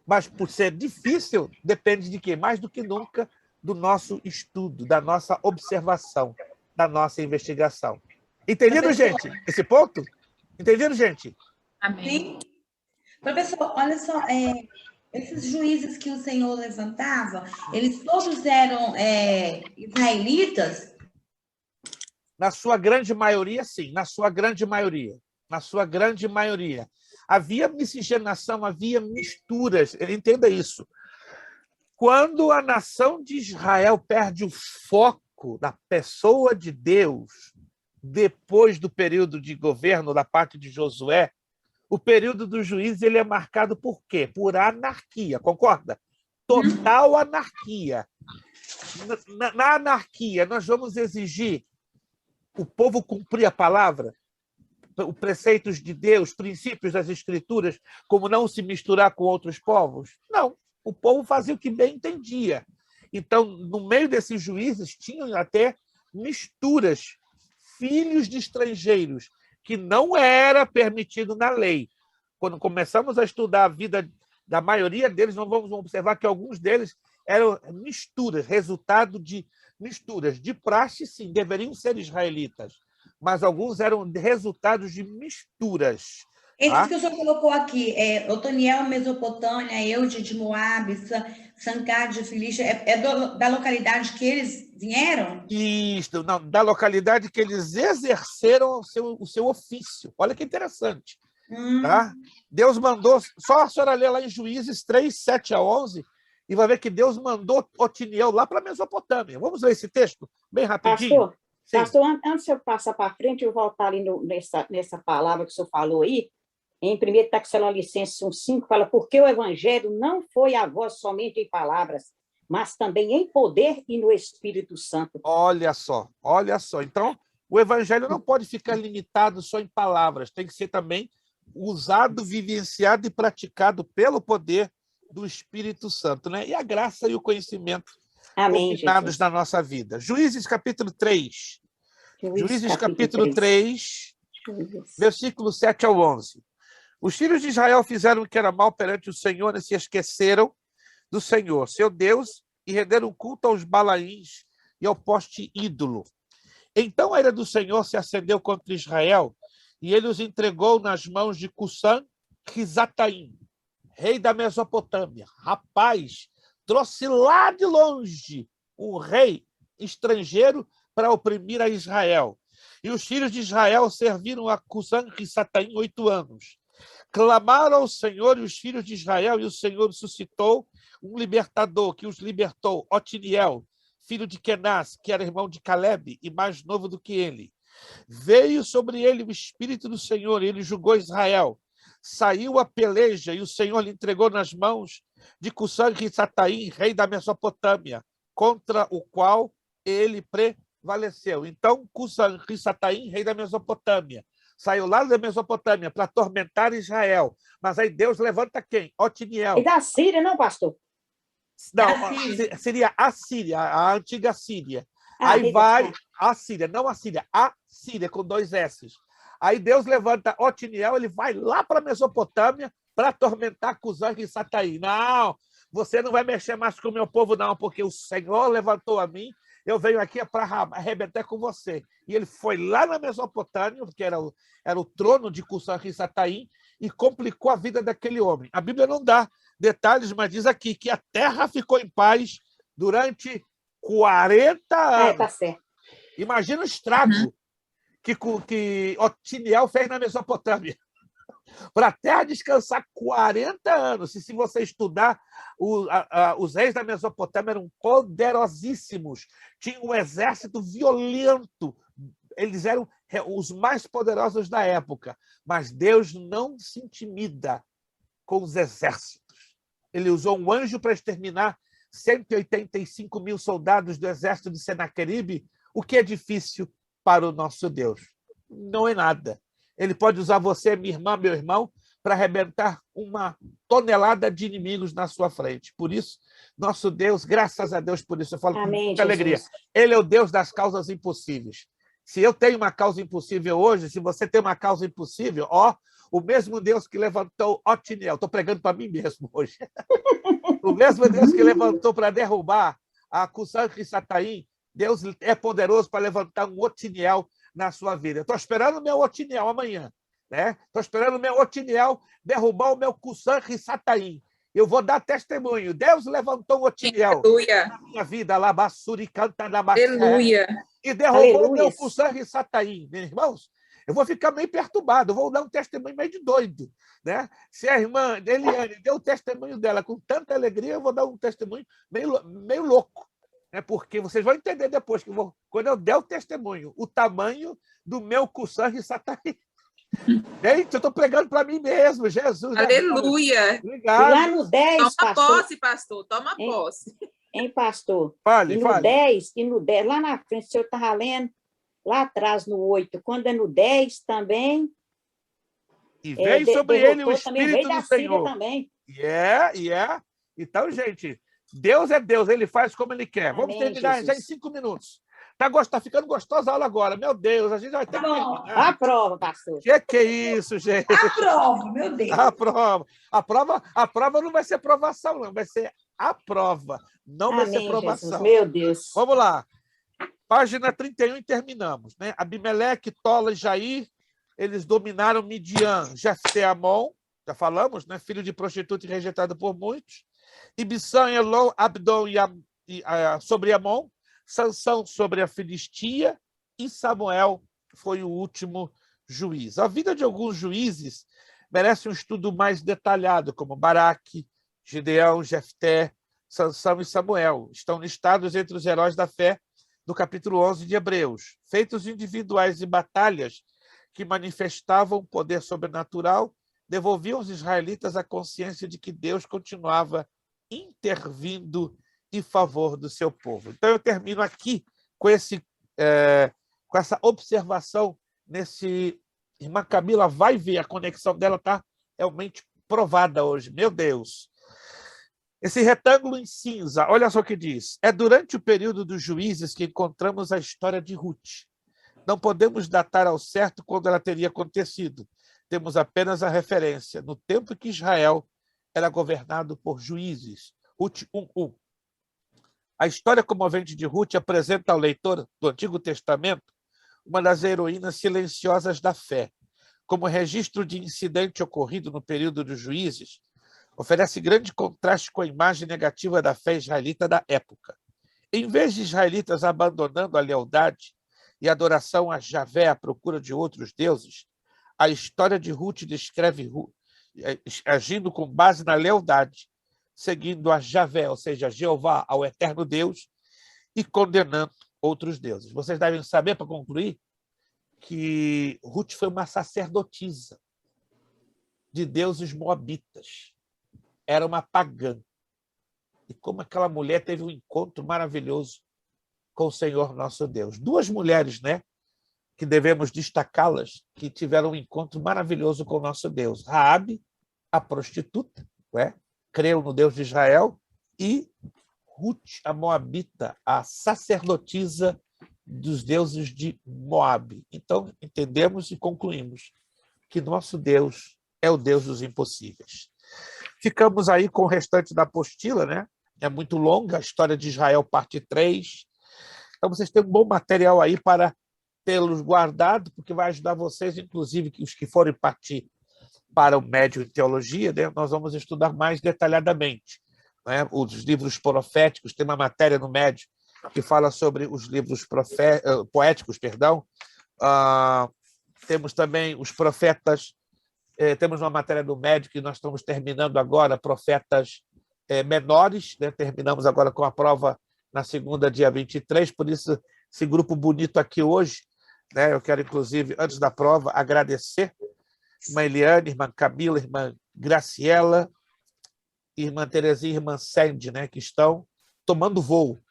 mas por ser difícil, depende de quê? Mais do que nunca, do nosso estudo, da nossa observação, da nossa investigação. Entendido, gente? Esse ponto? Entendido, gente? Amém. Sim. Professor, olha só, Esses juízes que o Senhor levantava, eles todos eram israelitas? Na sua grande maioria, sim. Na sua grande maioria. Na sua grande maioria. Havia miscigenação, havia misturas. Entenda isso. Quando a nação de Israel perde o foco da pessoa de Deus, depois do período de governo da parte de Josué, o período do juízo ele é marcado por quê? Por anarquia, concorda? Total anarquia. Na anarquia, nós vamos exigir o povo cumprir a palavra, os preceitos de Deus, princípios das Escrituras, como não se misturar com outros povos? Não. O povo fazia o que bem entendia. Então, no meio desses juízes, tinham até misturas, filhos de estrangeiros, que não era permitido na lei. Quando começamos a estudar a vida da maioria deles, nós vamos observar que alguns deles eram misturas, resultado de misturas. De praxe, sim, deveriam ser israelitas, mas alguns eram resultados de misturas. Esses que o senhor colocou aqui, Otoniel, Mesopotâmia, Eude de Moabe, Sancar de Filístia, da localidade que eles vieram? Isso, não, da localidade que eles exerceram o seu ofício. Olha que interessante. Tá? Deus mandou, só a senhora lê lá em Juízes 3, 7 a 11, e vai ver que Deus mandou Otiniel lá para a Mesopotâmia. Vamos ler esse texto bem rapidinho? Pastor, antes de eu passar para frente, eu voltar ali nessa palavra que o senhor falou aí, em 1 Tessalonicenses 1,5, fala, porque o evangelho não foi a voz somente em palavras, mas também em poder e no Espírito Santo. Olha só, olha só. Então, o evangelho não pode ficar limitado só em palavras, tem que ser também usado, vivenciado e praticado pelo poder do Espírito Santo, né? E a graça e o conhecimento combinados na nossa vida. Juízes capítulo 3. Juízes capítulo 3, versículo 7 ao 11. Os filhos de Israel fizeram o que era mal perante o Senhor e se esqueceram do Senhor, seu Deus, e renderam culto aos Balaíns e ao poste ídolo. Então a ira do Senhor se acendeu contra Israel, e ele os entregou nas mãos de Cusã-Risataim, rei da Mesopotâmia. Rapaz, trouxe lá de longe um rei estrangeiro para oprimir a Israel. E os filhos de Israel serviram a Cusã-Risataim 8 anos. Clamaram ao Senhor e os filhos de Israel, e o Senhor suscitou um libertador que os libertou, Otiniel, filho de Kenaz, que era irmão de Caleb e mais novo do que ele. Veio sobre ele o Espírito do Senhor, e ele julgou Israel. Saiu a peleja, e o Senhor lhe entregou nas mãos de Cusã-Risataim, rei da Mesopotâmia, contra o qual ele prevaleceu. Então, Cusã-Risataim, rei da Mesopotâmia, saiu lá da Mesopotâmia para atormentar Israel. Mas aí Deus levanta quem? Otiniel. E da Síria, não, pastor? Não, seria a Síria, a antiga Síria. Aí vai a Síria, não a Síria, a Síria com 2 S's. Aí Deus levanta Otiniel, ele vai lá para a Mesopotâmia para atormentar Cusã-Risataim. Não, você não vai mexer mais com o meu povo, não, porque o Senhor levantou a mim, eu venho aqui para arrebentar com você. E ele foi lá na Mesopotâmia, que era o trono de Cusã-Risataim, e complicou a vida daquele homem. A Bíblia não dá detalhes, mas diz aqui que a terra ficou em paz durante 40 anos. Tá certo. Imagina o estrago que Otiniel fez na Mesopotâmia. Para a terra descansar 40 anos. Se você estudar, os reis da Mesopotâmia eram poderosíssimos, tinham um exército violento, eles eram os mais poderosos da época, mas Deus não se intimida com os exércitos. Ele usou um anjo para exterminar 185 mil soldados do exército de Senaqueribe, o que é difícil para o nosso Deus. Não é nada. Ele pode usar você, minha irmã, meu irmão, para arrebentar 1 tonelada de inimigos na sua frente. Por isso, nosso Deus, graças a Deus por isso, eu falo com muita alegria. Ele é o Deus das causas impossíveis. Se eu tenho uma causa impossível hoje, se você tem uma causa impossível, o mesmo Deus que levantou Otiniel, estou pregando para mim mesmo hoje, o mesmo Deus que levantou para derrubar a Cusã-Risataim, Deus é poderoso para levantar um Otiniel na sua vida. Estou esperando o meu Otiniel amanhã. Estou esperando o meu Otiniel derrubar o meu Cusã-Risataim. Eu vou dar testemunho. Deus levantou o Otiniel Aleluia. na minha vida, Labassuri canta na Bassé, Aleluia. e derrubou o meu Aleluias. Cussang e Sataim. Meus irmãos, eu vou ficar meio perturbado, eu vou dar um testemunho meio de doido. Né? Se a irmã Eliane deu o testemunho dela com tanta alegria, eu vou dar um testemunho meio louco. Né? Porque vocês vão entender depois, quando eu der o testemunho, o tamanho do meu Cussang e Sataim. Gente, eu estou pregando para mim mesmo, Jesus. Aleluia. E Obrigado. lá no 10, Toma pastor, posse, pastor. Toma Hein? posse. hein, pastor? Fale, E no fale. 10, lá na frente, o senhor estava lendo, lá atrás no 8, quando é no 10 também, E veio sobre ele o derrotou também o rei Espírito da do Síria Senhor. também. Então, gente, Deus é Deus, ele faz como ele quer. Vamos Amém, terminar já em Jesus. 5 minutos. Tá ficando gostosa a aula agora. Meu Deus, a gente vai ter que terminar. A prova, pastor. Que é isso, gente? Aprova, meu Deus. A prova não vai ser provação, não. Vai ser a prova. Não vai ser Amém, provação. Jesus. Meu Deus. Vamos lá. Página 31 e terminamos. Né? Abimeleque, Tola e Jair, eles dominaram Midian, Jefté, Amon, já falamos, né? Filho de prostituta e rejeitado por muitos. Ibissã, Elon, Abdon sobre Amon, Sansão sobre a Filistia e Samuel foi o último juiz. A vida de alguns juízes merece um estudo mais detalhado, como Baraque, Gideão, Jefté, Sansão e Samuel. Estão listados entre os heróis da fé do capítulo 11 de Hebreus. Feitos individuais e batalhas que manifestavam poder sobrenatural, devolviam os israelitas a consciência de que Deus continuava intervindo em favor do seu povo. Então, eu termino aqui com essa observação nesse... Irmã Camila vai ver, a conexão dela está realmente provada hoje. Meu Deus! Esse retângulo em cinza, olha só o que diz. É durante o período dos juízes que encontramos a história de Ruth. Não podemos datar ao certo quando ela teria acontecido. Temos apenas a referência no tempo que Israel era governado por juízes. Ruth 1:1. A história comovente de Ruth apresenta ao leitor do Antigo Testamento uma das heroínas silenciosas da fé. Como registro de incidente ocorrido no período dos juízes, oferece grande contraste com a imagem negativa da fé israelita da época. Em vez de israelitas abandonando a lealdade e adoração a Javé à procura de outros deuses, a história de Ruth descreve Ruth agindo com base na lealdade, seguindo a Javé, ou seja, Jeová, ao eterno Deus, e condenando outros deuses. Vocês devem saber, para concluir, que Ruth foi uma sacerdotisa de deuses moabitas. Era uma pagã. E como aquela mulher teve um encontro maravilhoso com o Senhor nosso Deus. Duas mulheres, né, que devemos destacá-las, que tiveram um encontro maravilhoso com o nosso Deus. Raabe, a prostituta, né, creu no Deus de Israel, e Ruth, a moabita, a sacerdotisa dos deuses de Moabe. Então, entendemos e concluímos que nosso Deus é o Deus dos impossíveis. Ficamos aí com o restante da apostila, né? É muito longa, a história de Israel, parte 3. Então, vocês têm um bom material aí para tê-los guardado, porque vai ajudar vocês, inclusive, que os que forem partir para o médio em teologia, né? Nós vamos estudar mais detalhadamente, né? Os livros proféticos, tem uma matéria no médio que fala sobre os livros poéticos, perdão. Temos também os profetas, temos uma matéria do médio que nós estamos terminando agora, profetas menores, né? Terminamos agora com a prova na segunda, dia 23, por isso esse grupo bonito aqui hoje, né? Eu quero, inclusive, antes da prova, agradecer irmã Eliane, irmã Camila, irmã Graciela, irmã Terezinha e irmã Sandy, né? Que estão tomando voo.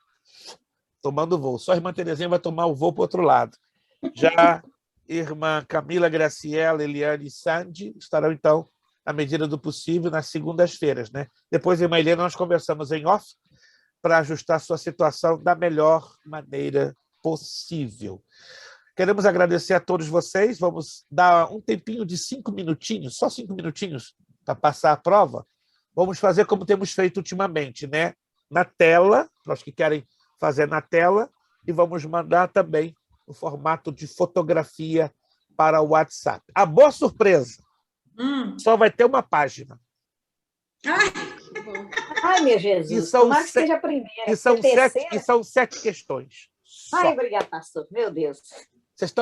Só a irmã Terezinha vai tomar o voo para o outro lado. Já irmã Camila, Graciela, Eliane e Sandy estarão, então, à medida do possível, nas segundas-feiras, né? Depois, irmã Helena, nós conversamos em off para ajustar a sua situação da melhor maneira possível. Queremos agradecer a todos vocês. Vamos dar um tempinho de 5 minutinhos, só 5 minutinhos, para passar a prova. Vamos fazer como temos feito ultimamente, né? Na tela, para os que querem fazer na tela, e vamos mandar também o formato de fotografia para o WhatsApp. A boa surpresa, só vai ter uma página. Ai, meu Jesus, são tomara que se- seja a primeira. E são, porque a sete, terceira... e são 7 questões. Só. Ai, obrigada, pastor. Meu Deus. Vocês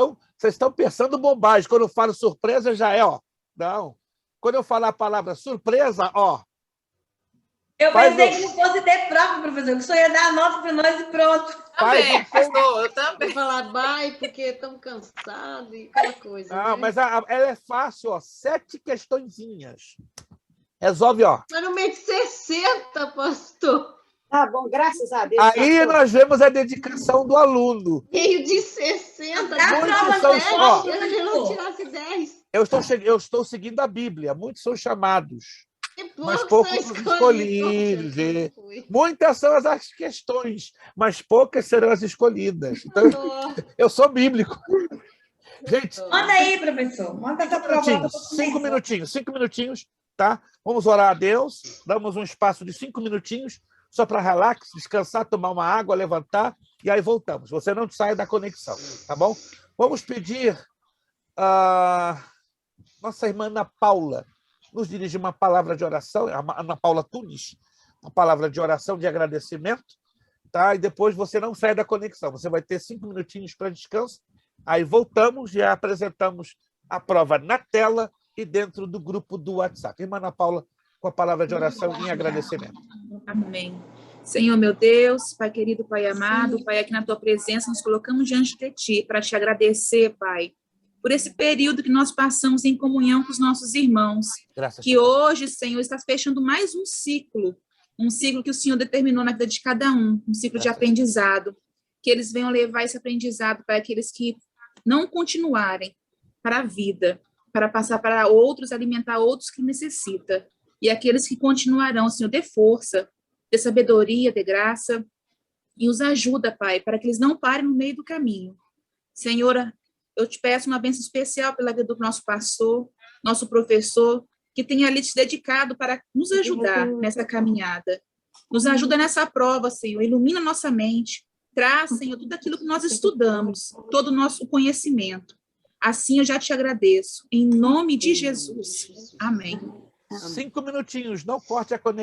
estão pensando bobagem. Quando eu falo surpresa, já é, ó. Não. Quando eu falar a palavra surpresa, ó. Eu Faz pensei o- que não fosse ter prova, professor, que só ia dar a nota para nós e pronto. Também, pastor, eu também. Vou falar bye porque estão cansados e aquela coisa. Não, né? mas ela é fácil, ó. 7 questõezinhas. Resolve, ó. Mas no meio de 60, pastor. Tá bom, graças a Deus. Aí pastor. nós vemos a dedicação do aluno. Meio de 60. Dá Muitos prova são 10, só. Eu não professor. tirasse 10. Eu estou seguindo a Bíblia. Muitos são chamados, E mas poucos poucos são os escolhidos. escolhidos. Fui. Muitas são as questões, mas poucas serão as escolhidas. Então, eu sou bíblico. Gente, Manda aí, professor. Manda essa prova. 5 minutinhos, tá? Vamos orar a Deus, damos um espaço de 5 minutinhos, só para relax, descansar, tomar uma água, levantar, e aí voltamos. Você não sai da conexão, tá bom? Vamos pedir a nossa irmã Ana Paula nos dirigir uma palavra de oração, a Ana Paula Tunes, uma palavra de oração, de agradecimento, tá? E depois você não sai da conexão, você vai ter 5 minutinhos para descanso, aí voltamos e apresentamos a prova na tela e dentro do grupo do WhatsApp. Irmã Ana Paula, com a palavra de oração em agradecimento. Amém. Senhor, meu Deus, Pai querido, Pai amado, Pai, aqui na Tua presença nos colocamos diante de Ti para Te agradecer, Pai, por esse período que nós passamos em comunhão com os nossos irmãos, Graças que hoje, Senhor, está fechando mais um ciclo que o Senhor determinou na vida de cada um ciclo de aprendizado, que eles venham levar esse aprendizado para aqueles que não continuarem para a vida, para passar para outros, alimentar outros que necessitam, e aqueles que continuarão, Senhor, dê força, dê sabedoria, dê graça, e os ajuda, Pai, para que eles não parem no meio do caminho. Senhor, eu te peço uma bênção especial pela vida do nosso pastor, nosso professor, que tem ali se dedicado para nos ajudar nessa caminhada. Nos ajuda nessa prova, Senhor, ilumina nossa mente, traz, Senhor, tudo aquilo que nós estudamos, todo o nosso conhecimento. Assim eu já te agradeço, em nome de Jesus. Amém. 5 minutinhos, não corte a conexão.